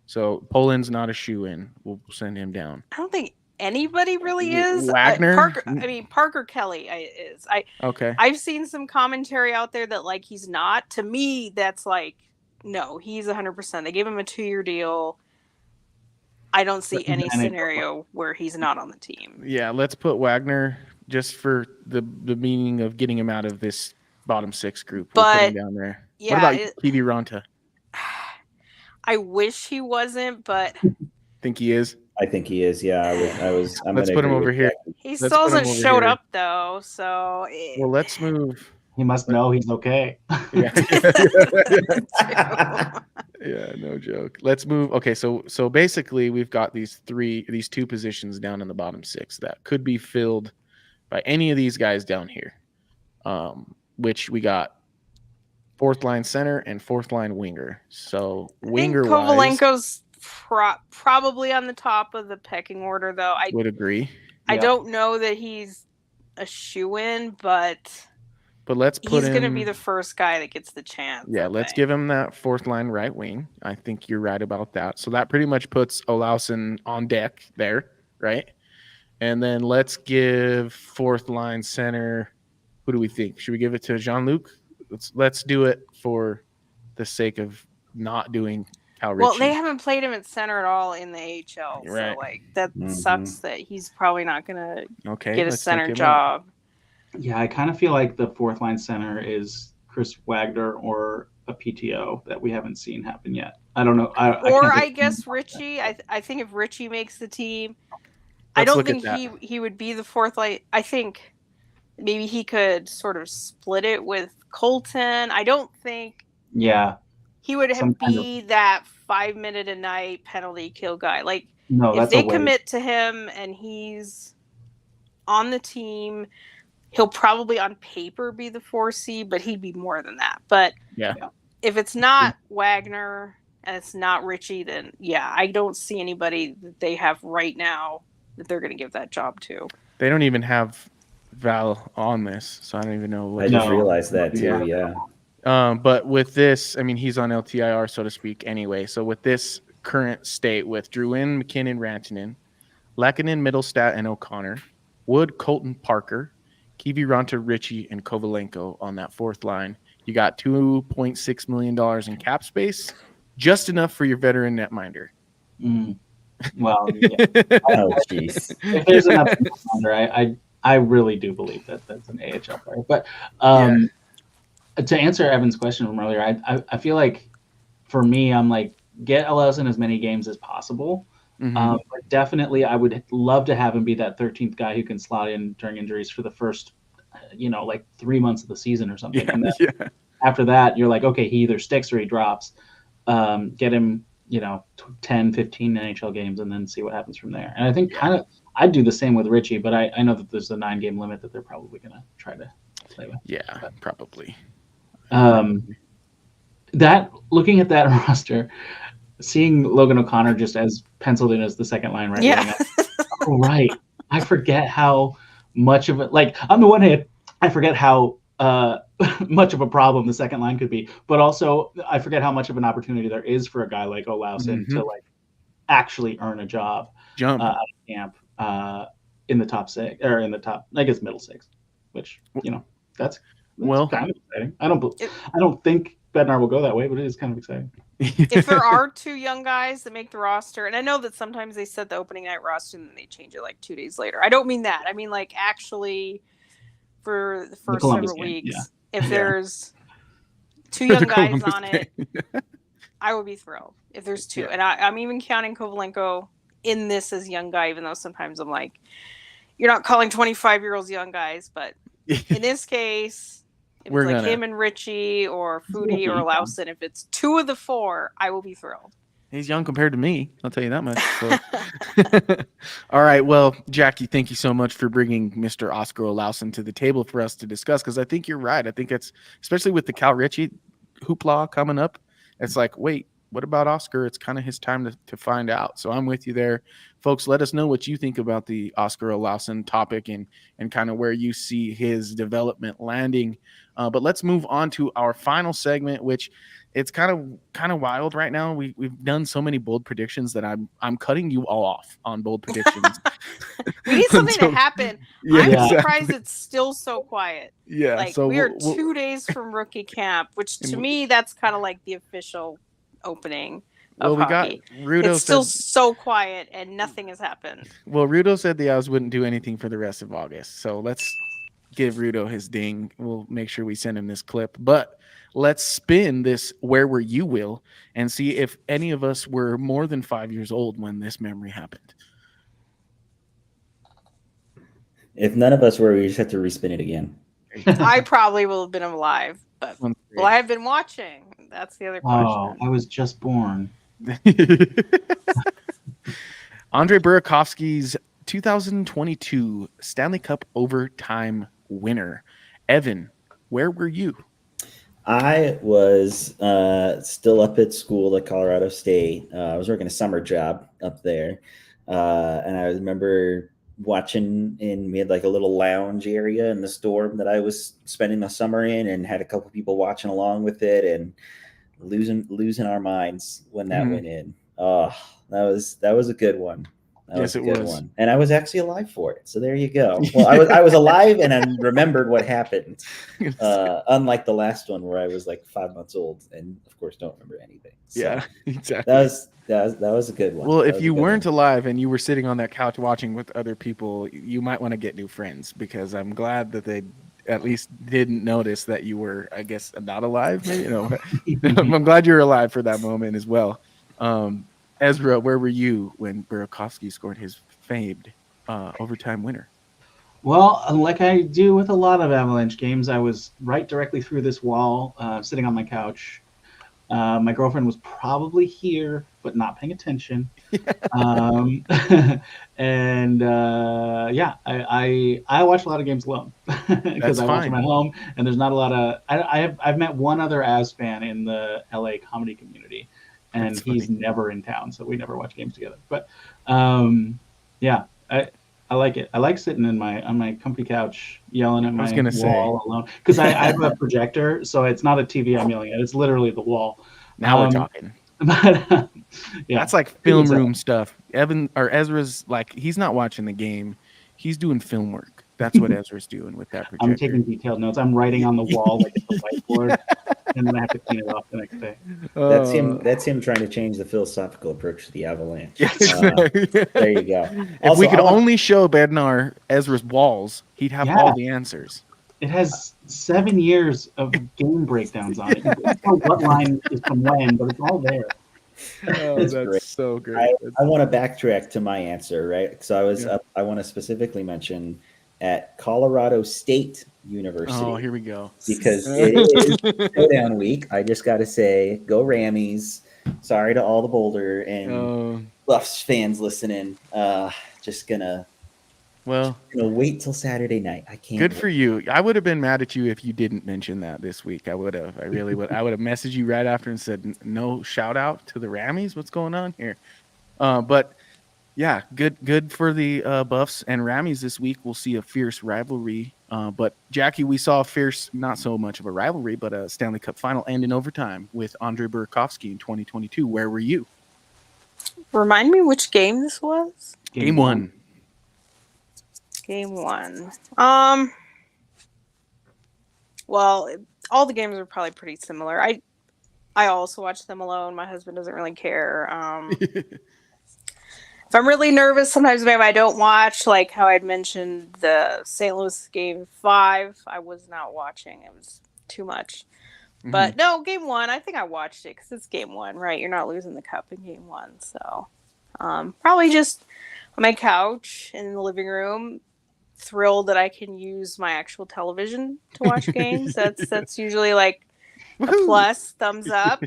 So Poland's not a shoe-in. We'll send him down. I don't think anybody really is. Wagner? Parker Kelly is. Okay. I've seen some commentary out there that like he's not. To me, that's like, no, he's 100%. They gave him a 2-year deal. I don't see any scenario where he's not on the team. Yeah, let's put Wagner just for the meaning of getting him out of this bottom 6 group. We'll put him down there. Yeah, what about TV Ronta? I wish he wasn't, but think he is. I think he is. Yeah, let's put him over here. He still hasn't showed up though, so. Well, let's move. He must know he's okay. Yeah. Yeah, no joke. Let's move. Okay, so basically we've got these 2 positions down in the bottom 6 that could be filled by any of these guys down here. Which we got fourth line center, and fourth line winger. So I think winger wise, Kovalenko's probably on the top of the pecking order, though. I would agree. I Yep. don't know that he's a shoe-in, but let's put he's going to him. be the first guy that gets the chance. Yeah, let's give him that fourth line right wing. I think you're right about that. So that pretty much puts Olausson on deck there, right? And then let's give fourth line center. Who do we think? Should we give it to Jean-Luc? Let's do it for the sake of not doing Cal Ritchie. Well, they haven't played him at center at all in the AHL, Right. so like that sucks that he's probably not going to get a let's center take him job. Yeah, I kind of feel like the fourth line center is Chris Wagner or a PTO that we haven't seen happen yet. I don't know. I guess Ritchie. I think if Ritchie makes the team, I don't think he would be the fourth line. I think maybe he could sort of split it with Colton. I don't think he would be that 5 minute a night penalty kill guy. Like, if they commit to him and he's on the team, he'll probably on paper be the 4C, but he'd be more than that. But if it's not Wagner and it's not Ritchie, then I don't see anybody that they have right now that they're going to give that job to. They don't even have Val on this, so I don't even know. I just realized that too. But with this, I mean, he's on LTIR, so to speak, anyway. So with this current state, with Drouin, McKinnon, Rantanen, Lehkonen, Middlestat, and O'Connor, Wood, Colton, Parker, Kiviranta, Ritchie, and Kovalenko on that fourth line, you got $2.6 million in cap space, just enough for your veteran netminder. Well, oh jeez. If there's enough netminder, I really do believe that that's an AHL player. But to answer Evan's question from earlier, I feel like for me, I'm like, get Olausson as many games as possible. But definitely, I would love to have him be that 13th guy who can slot in during injuries for the first, like 3 months of the season or something. And then after that, you're like, okay, he either sticks or he drops. Get him, 10, 15 NHL games, and then see what happens from there. And I think I'd do the same with Ritchie, but I know that there's a 9-game limit that they're probably going to try to play with. Yeah, probably. That looking at that roster, seeing Logan O'Connor just as penciled in as the second line right now. Oh, right. I forget how much of it, like, on the one hand, I forget how much of a problem the second line could be, but also I forget how much of an opportunity there is for a guy like Olausson to like actually earn a job out of camp in the top 6 or in the top, I guess, middle 6, which that's kind of exciting. I don't think Bednar will go that way, but it is kind of exciting. If there are 2 young guys that make the roster, and I know that sometimes they set the opening night roster and then they change it like 2 days later. I don't mean that. I mean like actually for the first several weeks. If there's 2 young guys on it, I would be thrilled if there's 2. And I'm even counting Kovalenko in this as young guy, even though sometimes I'm like, you're not calling 25-year-olds young guys, but in this case, if it's like him and Ritchie or Foodie or Olausson, if it's 2 of the 4, I will be thrilled. He's young compared to me. I'll tell you that much. So. All right. Well, Jackie, thank you so much for bringing Mr. Oscar Olausson to the table for us to discuss, because I think you're right. I think it's, especially with the Cal Ritchie hoopla coming up, it's like, wait, what about Oscar? It's kind of his time to find out. So I'm with you there. Folks, let us know what you think about the Oscar Olausson topic and kind of where you see his development landing. But let's move on to our final segment, which it's kind of wild right now. We've done so many bold predictions that I'm cutting you all off on bold predictions. We need something to happen. I'm surprised it's still so quiet. Yeah. Like so we are 2 days from rookie camp, which to me, that's kind of like the official opening of hockey. It's still so quiet and nothing has happened. Well, Rudo said the Owls wouldn't do anything for the rest of August. So let's give Rudo his ding. We'll make sure we send him this clip. But let's spin this Where Were You, Will, and see if any of us were more than 5 years old when this memory happened. If none of us were, we just have to respin it again. I probably will have been alive, but will I have been watching? That's the other question. Oh, I was just born. Andre Burakovsky's 2022 Stanley Cup overtime winner. Evan, where were you? I was still up at school at Colorado State. I was working a summer job up there. And I remember watching we had like a little lounge area in the dorm that I was spending the summer in, and had a couple people watching along with it and losing our minds when that went in. Oh, that was a good one. That was a good one. And I was actually alive for it. So there you go. Well, I was alive and I remembered what happened. Unlike the last one where I was like 5 months old and of course don't remember anything. So yeah, exactly. That was a good one. Well, if you weren't alive and you were sitting on that couch watching with other people, you might want to get new friends, because I'm glad that they at least didn't notice that you were, I guess, not alive. Maybe, I'm glad you're alive for that moment as well. Ezra, where were you when Burakovsky scored his famed overtime winner? Well, like I do with a lot of Avalanche games, I was right directly through this wall, sitting on my couch. My girlfriend was probably here, but not paying attention. And I watch a lot of games alone because I watch them at home, and there's not a lot of. I've met one other Avs fan in the LA comedy community, and he's never in town, so we never watch games together. But I like it. I like sitting on my comfy couch, yelling at my wall alone, because I have a projector, so it's not a TV I'm yelling at. It's literally the wall. Now we're talking. But that's like film room stuff. Ezra's like, he's not watching the game; he's doing film work. That's what Ezra's doing with that projector. I'm taking detailed notes. I'm writing on the wall like it's a whiteboard, and then I have to clean it off the next day. That's him trying to change the philosophical approach to the Avalanche. There you go. If also, we could only show Bednar Ezra's walls, he'd have all the answers. It has 7 years of game breakdowns on it. You don't know what line is from when, but it's all there. That's great. So great. I want to backtrack to my answer, right? So I want to specifically mention at Colorado State University. Oh, here we go. Because it is showdown week. I just got to say, go Rammies. Sorry to all the Boulder and Buffs fans listening. Just gonna wait till Saturday night. I can't. Good for you. I would have been mad at you if you didn't mention that this week. I would have. I really would. I would have messaged you right after and said, no shout out to the Rammies. What's going on here? But yeah, good for the Buffs and Rammies this week. We'll see a fierce rivalry. But Jackie, we saw a fierce, not so much of a rivalry, but a Stanley Cup final end in overtime with Andrei Burakovsky in 2022. Where were you? Remind me which game this was? Game one. Game one. Well, all the games are probably pretty similar. I also watch them alone. My husband doesn't really care. If I'm really nervous, sometimes maybe I don't watch, like how I'd mentioned the St. Louis game 5. I was not watching. It was too much. Mm-hmm. But no, game one, I think I watched it because it's game one, right? You're not losing the cup in game one. So probably just on my couch in the living room, thrilled that I can use my actual television to watch games. That's usually like a plus, thumbs up.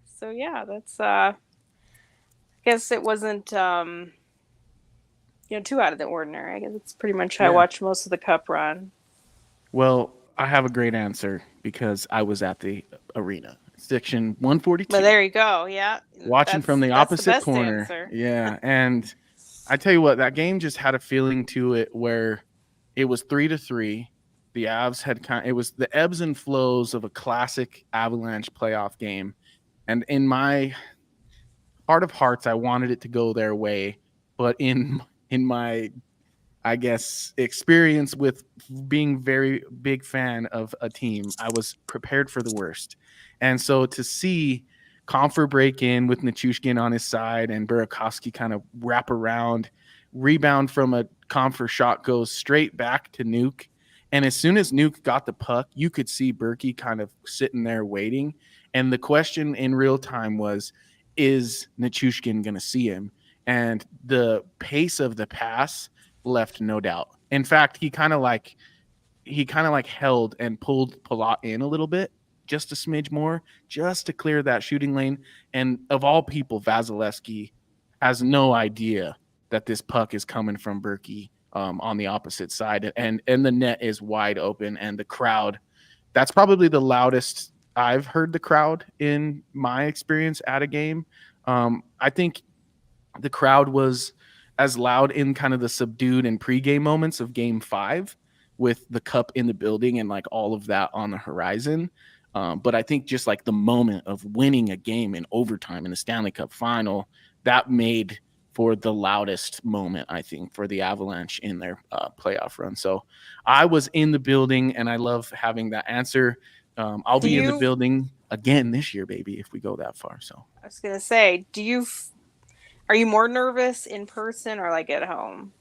So yeah, that's I guess it wasn't too out of the ordinary. I guess it's pretty much how I watched most of the cup run. Well, I have a great answer because I was at the arena. Section 142. Well, there you go. Yeah. Watching from the opposite corner. Answer. Yeah. And I tell you what, that game just had a feeling to it where it was 3-3. The Avs had it was the ebbs and flows of a classic Avalanche playoff game. And in my heart of hearts, I wanted it to go their way. But in my, I guess, experience with being very big fan of a team, I was prepared for the worst. And so to see Comfer break in with Nichushkin on his side and Burakovsky kind of wrap around, rebound from a Comfer shot goes straight back to Nuke. And as soon as Nuke got the puck, you could see Berkey kind of sitting there waiting. And the question in real time was, is Nichushkin going to see him? And the pace of the pass left no doubt. In fact, he kind of like held and pulled Palat in a little bit, just a smidge more, just to clear that shooting lane. And of all people, Vasilevsky has no idea that this puck is coming from Berkey on the opposite side, and the net is wide open, and the crowd. That's probably the loudest I've heard the crowd in my experience at a game. I think the crowd was as loud in kind of the subdued and pregame moments of Game 5 with the cup in the building and like all of that on the horizon. But I think just like the moment of winning a game in overtime in the Stanley Cup final, that made for the loudest moment, I think, for the Avalanche in their playoff run. So I was in the building, and I love having that answer. I'll be in the building again this year, baby, if we go that far. So I was going to say, are you more nervous in person or like at home?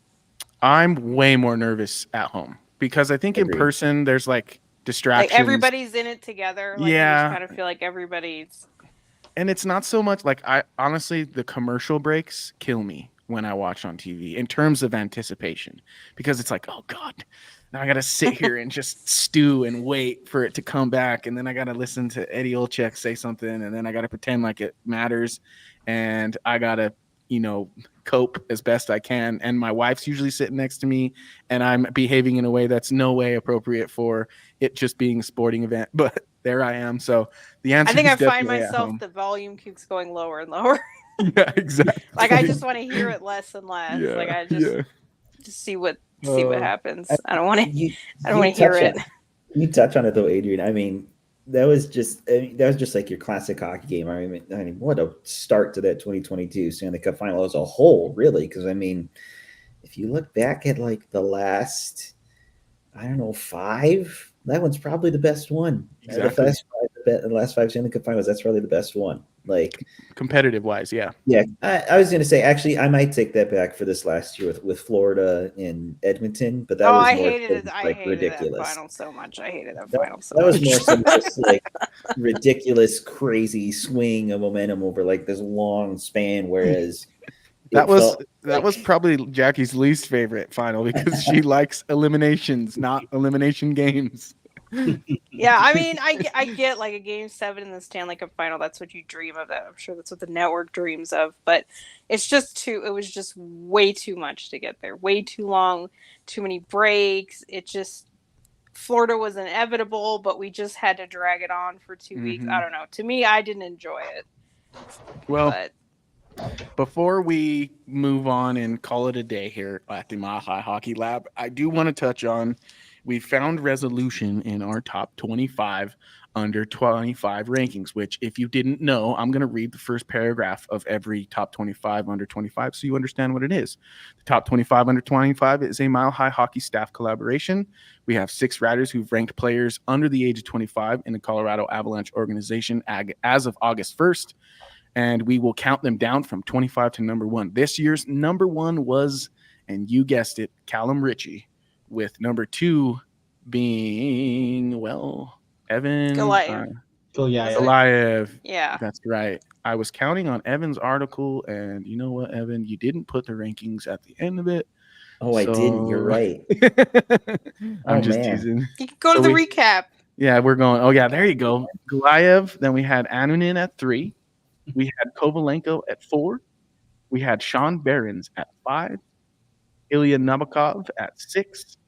I'm way more nervous at home because I think in person there's like distractions. Like everybody's in it together. Like yeah. You just kind of feel like everybody's. And it's not so much like honestly, the commercial breaks kill me when I watch on TV in terms of anticipation, because it's like, oh God, now I got to sit here and just stew and wait for it to come back. And then I got to listen to Eddie Olczyk say something. And then I got to pretend like it matters. And I got to, cope as best I can. And my wife's usually sitting next to me, and I'm behaving in a way that's no way appropriate for it just being a sporting event. But there I am. So the answer is definitely I find myself, the volume keeps going lower and lower. Yeah, exactly. Like I just want to hear it less and less. Yeah, like I just see what happens. I don't want to hear it. You touch on it though, Adrian. I mean, that was just like your classic hockey game. I mean, what a start to that 2022 Stanley Cup final as a whole, really. Because I mean, if you look back at like the last, I don't know, 5, that one's probably the best one. Exactly. The last 5 Stanley Cup finals, that's probably the best one. Like competitive wise, yeah. Yeah, I was going to say, actually, I might take that back for this last year with Florida in Edmonton, but that was I more hated it. I hated ridiculous. That final so much. I hated that final so much. That was more some just like ridiculous, crazy swing of momentum over like this long span, whereas that was probably Jackie's least favorite final because she likes eliminations, not elimination games. Yeah, I mean, I get like a Game 7 in the Stanley Cup final. That's what you dream of. That I'm sure that's what the network dreams of. But it's just it was just way too much to get there. Way too long. Too many breaks. Florida was inevitable, but we just had to drag it on for 2 weeks. I don't know. To me, I didn't enjoy it. Well, before we move on and call it a day here at the Mile High Hockey Lab, I do want to touch on. We found resolution in our top 25 under 25 rankings, which if you didn't know, I'm going to read the first paragraph of every top 25 under 25 so you understand what it is. The top 25 under 25 is a Mile High Hockey staff collaboration. We have 6 writers who've ranked players under the age of 25 in the Colorado Avalanche organization as of August 1st, and we will count them down from 25 to number 1. This year's number 1 was, and you guessed it, Callum Ritchie, with number 2 being, Evan Goliath. Yeah, that's right. I was counting on Evan's article, and you know what, Evan, you didn't put the rankings at the end of it. Oh, I didn't. You're right. I'm just teasing. You can go to the recap. Yeah, we're going. Oh yeah, there you go. Goliath. Then we had Anunin at 3. We had Kovalenko at 4. We had Sean Behrens at 5. Ilya Nabokov at 6.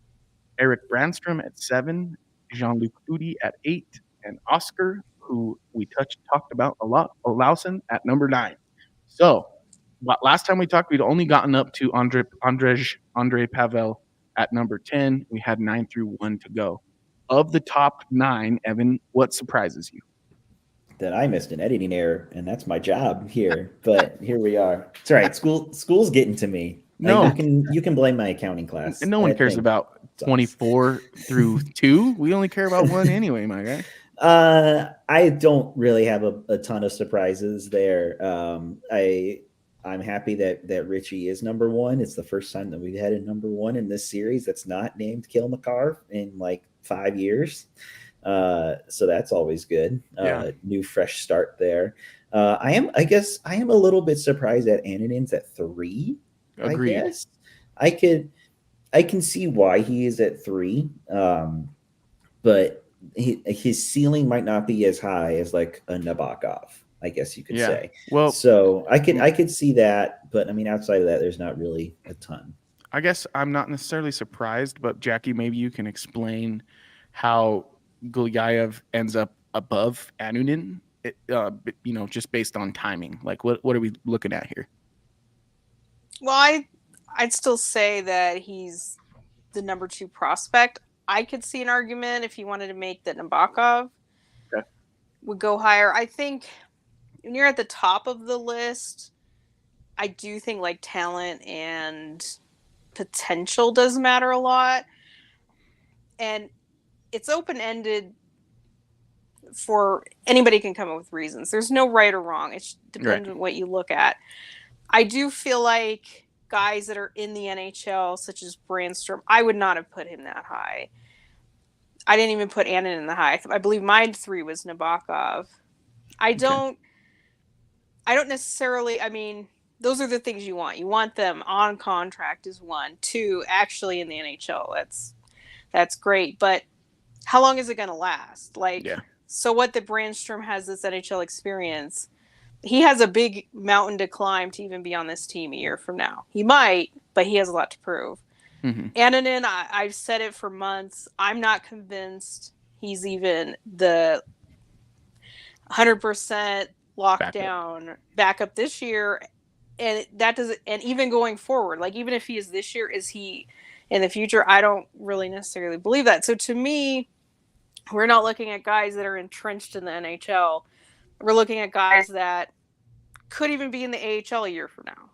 Eric Brandstrom at 7, Jean-Luc Foudy at 8, and Oscar, who we talked about a lot, Olausen at number 9. So, last time we talked, we'd only gotten up to Andre Pavel at number 10. We had 9 through 1 to go. Of the top 9, Evan, what surprises you? That I missed an editing error, and that's my job here. But here we are. It's all right. School's getting to me. No, you can blame my accounting class. And no one cares about 24 through 2. We only care about 1 anyway, my guy. I don't really have a ton of surprises there. I'm happy that Ritchie is number 1. It's the first time that we've had a number 1 in this series that's not named Cale Makar in like 5 years. So that's always good. New fresh start there. I am a little bit surprised that Anunin's at 3. Agreed. I guess I can see why he is at 3. But his ceiling might not be as high as like a Nabokov, I guess you could say. Well, so I could see that, but I mean, outside of that, there's not really a ton. I guess I'm not necessarily surprised, but Jackie, maybe you can explain how Gulyayev ends up above Anunin, just based on timing. Like, what are we looking at here? Well, I'd still say that he's the number 2 prospect. I could see an argument if you wanted to make that Nabokov would go higher. I think when you're at the top of the list, I do think like talent and potential does matter a lot. And it's open-ended for anybody can come up with reasons. There's no right or wrong. It depends on what you look at. I do feel like guys that are in the NHL, such as Brandstrom, I would not have put him that high. I didn't even put Annan in the high. I believe mine 3 was Nabokov. I don't necessarily, I mean, those are the things you want. You want them on contract is 1. 2, actually in the NHL. That's great. But how long is it going to last? So what that Brandstrom has this NHL experience, he has a big mountain to climb to even be on this team a year from now. He might, but he has a lot to prove. Mm-hmm. Annunen, I've said it for months. I'm not convinced he's even the 100% lockdown backup this year. And that doesn't, and even going forward, like even if he is this year, is he in the future? I don't really necessarily believe that. So to me, we're not looking at guys that are entrenched in the NHL. We're looking at guys that could even be in the AHL a year from now.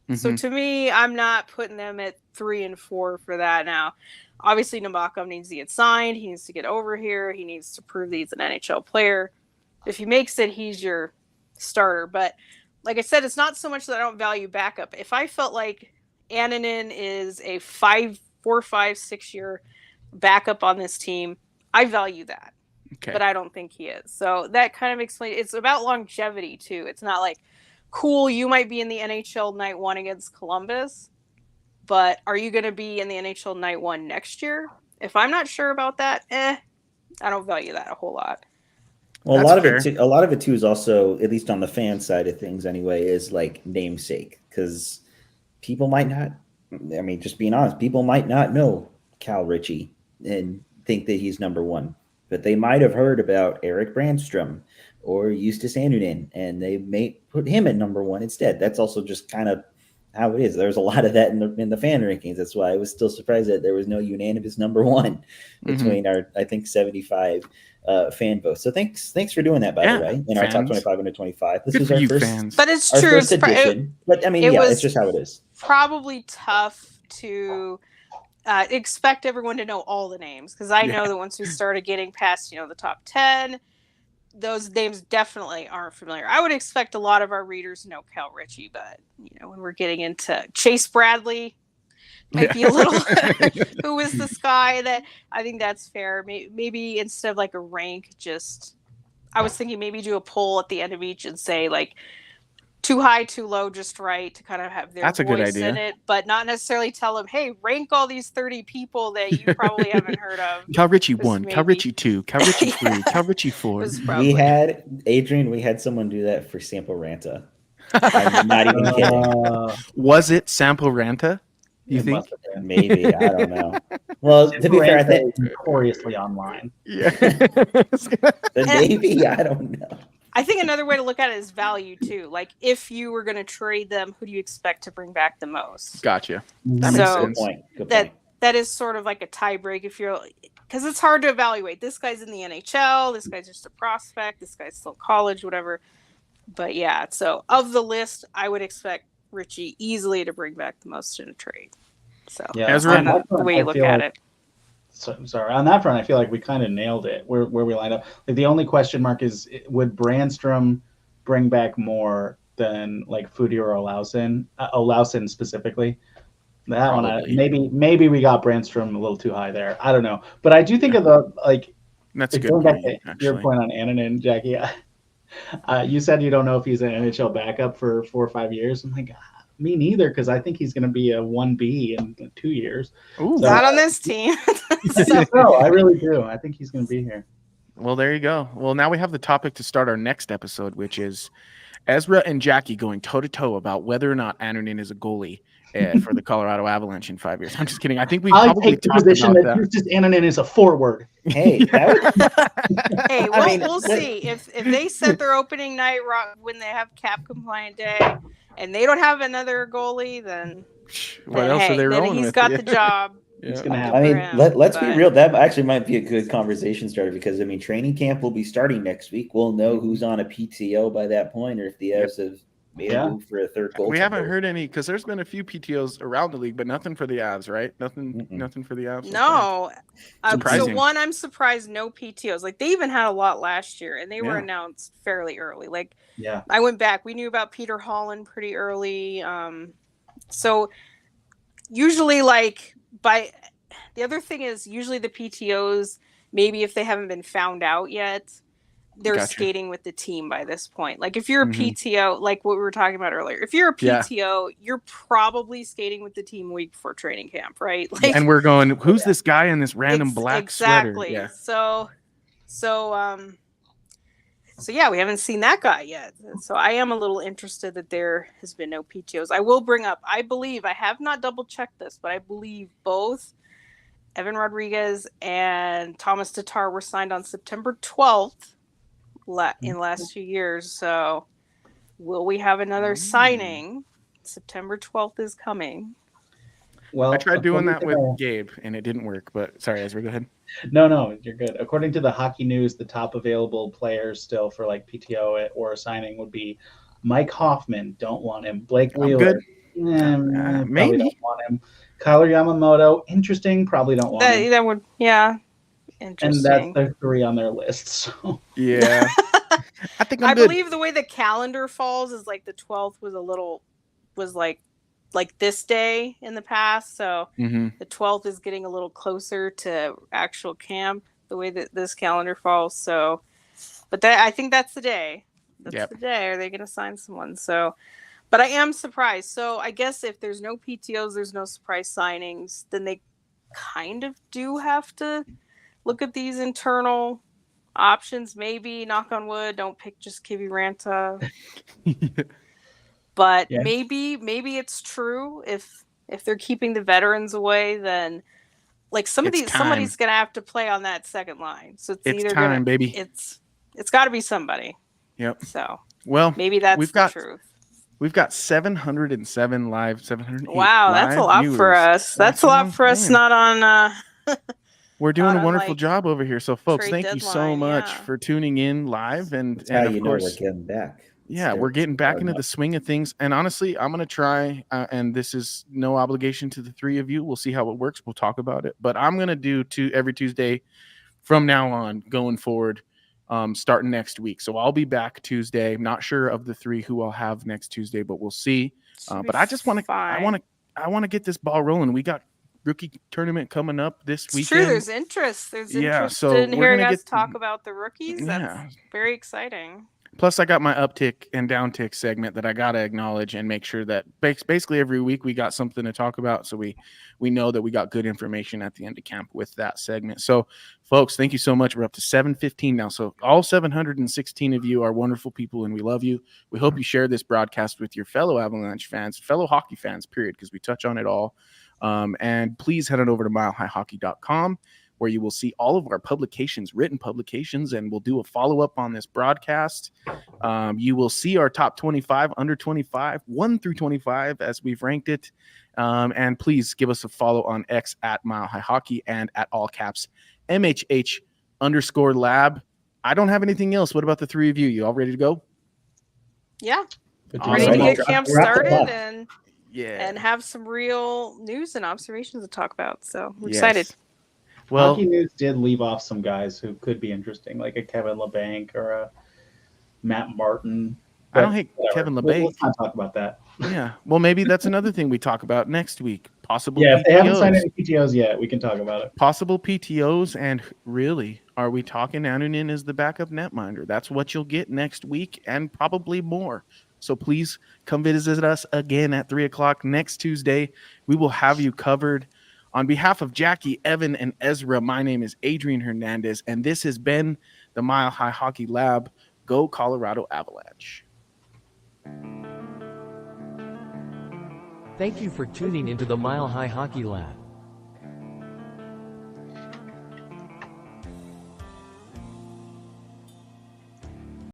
Mm-hmm. So to me, I'm not putting them at 3 and 4 for that now. Obviously, Nabokov needs to get signed. He needs to get over here. He needs to prove that he's an NHL player. If he makes it, he's your starter. But like I said, it's not so much that I don't value backup. If I felt like Annunen is a 4, 5, 6 year backup on this team, I value that. Okay. But I don't think he is. So that kind of explains. It's about longevity too. It's not like, cool, you might be in the NHL night 1 against Columbus, but are you going to be in the NHL night 1 next year? If I'm not sure about that, I don't value that a whole lot. Well, a lot of it too is also, at least on the fan side of things anyway, is like namesake, because people might not, I mean, just being honest, people might not know Cal Ritchie and think that he's number 1, but they might have heard about Eric Brandstrom or Justus Annunen, and they may put him at number 1 instead. That's also just kind of how it is. There's a lot of that in the fan rankings. That's why I was still surprised that there was no unanimous number 1 between our, I think, 75 fan votes. So thanks for doing that, by the way, in our top 25 under 25. This is our first, fans. But it's true. First edition. But I mean, it's just how it is. Probably tough to expect everyone to know all the names, because I know that once we started getting past, the top 10, those names definitely aren't familiar. I would expect a lot of our readers to know Cal Ritchie, but when we're getting into Chase Bradley, might be a little who is this guy? That I think that's fair. Maybe instead of like a rank, I was thinking maybe do a poll at the end of each and say like too high, too low, just right, to kind of have their voice in it, but not necessarily tell them, hey, rank all these 30 people that you probably haven't heard of. Cal Ritchie 1, Cal Ritchie 2, Cal Ritchie 3, Cal Ritchie 4. We had someone do that for Sample Ranta. I'm not even kidding. Was it Sample Ranta? You think? Maybe, I don't know. Well, to be fair, I think notoriously online. Yeah. Maybe, I don't know. I think another way to look at it is value too. Like if you were going to trade them, who do you expect to bring back the most? Gotcha. That makes sense. Good point. That is sort of like a tie break because it's hard to evaluate. This guy's in the NHL. This guy's just a prospect. This guy's still in college, whatever. But yeah, so of the list, I would expect Ritchie easily to bring back the most in a trade. So that's the way you look at it. Sorry, on that front, I feel like we kind of nailed it where we lined up. Like the only question mark is, would Brandstrom bring back more than like Foudy or Olausson specifically? That probably. One, maybe we got Brandstrom a little too high there. I don't know, but I do think of that's a good point. Your point on Annunen, Jackie. You said you don't know if he's an NHL backup for 4 or 5 years. I'm like, me neither, because I think he's going to be a 1B in 2 years. Ooh. So, not on this team. No, I really do. I think he's going to be here. Well, there you go. Well, now we have the topic to start our next episode, which is Ezra and Jackie going toe to toe about whether or not Annunen is a goalie for the Colorado Avalanche in 5 years. I'm just kidding. I think we I probably take the talked position about that that. Justus Annunen is a forward. Hey, that Hey, I mean, we'll see if they set their opening night when they have cap compliant day, and they don't have another goalie, then What else are they then rolling he's with? got the job. It's Yeah. gonna I happen. mean, him, let's be but- real. That actually might be a good conversation starter because I mean, training camp will be starting next week. We'll know who's on a PTO by that point, or if the Avs have made a move for a third goaltender. We haven't heard any because there's been a few PTOs around the league, but nothing for the Avs, right? Nothing for the Avs. No. So Surprising. one, I'm surprised no PTOs. Like they even had a lot last year, and they were Yeah. announced fairly early. Like Yeah. I went back. We knew about Peter Holland pretty early. So usually, like the other thing is usually the PTOs, maybe if they haven't been found out yet, they're Gotcha. skating with the team by this point. Like if you're a Mhm. PTO, like what we were talking about earlier, if you're a Yeah. PTO, you're probably skating with the team a week before training camp, right? Like, And we're going, who's this guy in this random black exactly. sweater? Yeah. So yeah, we haven't seen that guy yet. So I am a little interested that there has been no PTOs. I will bring up, I believe, I have not double checked this, but I believe both Evan Rodriguez and Thomas Tatar were signed on September 12th in the last 2 years. So will we have another signing? September 12th is coming. Well, I tried doing that with according Gabe and it didn't work, but sorry, Ezra, go ahead. No, you're good. According to the Hockey News, the top available players still for like PTO or a signing would be Mike Hoffman. Don't want him. Blake Wheeler. Probably maybe. don't want him. Kyler Yamamoto. Interesting. Probably don't want him. That would, yeah. And Interesting. that's the three on their list. So Yeah. I think I good. believe the way the calendar falls is like the 12th was like this day in the past. So Mhm. the 12th is getting a little closer to actual camp, the way that this calendar falls. So, but I think that's the day. That's the day. Are they going to sign someone? So, but I am surprised. So I guess if there's no PTOs, there's no surprise signings, then they kind of do have to look at these internal options. Maybe, knock on wood, don't pick just Kivi Ranta. But maybe it's true if they're keeping the veterans away, then like somebody's gonna have to play on that second line. So it's either time, baby. It's got to be somebody. Yep. So well, maybe that's the truth. We've got 707 live, 708. Wow, that's a lot for us. That's a lot for us. Not on. We're doing a wonderful like, job over here. So, folks, thank you so deadline, much for tuning in live. And how of you course, know we're getting back. Yeah, we're getting back into the swing of things. And honestly, I'm going to try, and this is no obligation to the three of you. We'll see how it works. We'll talk about it. But I'm going to do every Tuesday from now on going forward, starting next week. So I'll be back Tuesday. I'm not sure of the three who I'll have next Tuesday, but we'll see. But I just want to, I want to get this ball rolling. We got rookie tournament coming up this weekend. True, there's interest. There's interest in hearing us talk about the rookies. That's very exciting. Plus, I got my uptick and downtick segment that I got to acknowledge and make sure that basically every week we got something to talk about. So we know that we got good information at the end of camp with that segment. So, folks, thank you so much. We're up to 715 now. So all 716 of you are wonderful people, and we love you. We hope you share this broadcast with your fellow Avalanche fans, fellow hockey fans, period, because we touch on it all. And please head on over to milehighhockey.com, where you will see all of our publications, written publications, and we'll do a follow-up on this broadcast. You will see our top 25, under 25, 1 through 25 as we've ranked it. And please give us a follow on X at Mile High Hockey and at all caps MHH_lab. I don't have anything else. What about the three of you? You all ready to go? Yeah. Awesome. Ready to get camp started and have some real news and observations to talk about. So we're excited. Well, Hockey News did leave off some guys who could be interesting, like a Kevin LeBanc or a Matt Martin. I don't hate Kevin LeBanc. Let's not talk about that. Yeah. Well, maybe that's another thing we talk about next week. Possible PTOs. If they haven't signed any PTOs yet, we can talk about it. Possible PTOs, and really, are we talking Annunen as the backup netminder? That's what you'll get next week and probably more. So please come visit us again at 3:00 next Tuesday. We will have you covered. On behalf of Jackie, Evan, and Ezra, my name is Adrian Hernandez, and this has been the Mile High Hockey Lab. Go Colorado Avalanche. Thank you for tuning into the Mile High Hockey Lab.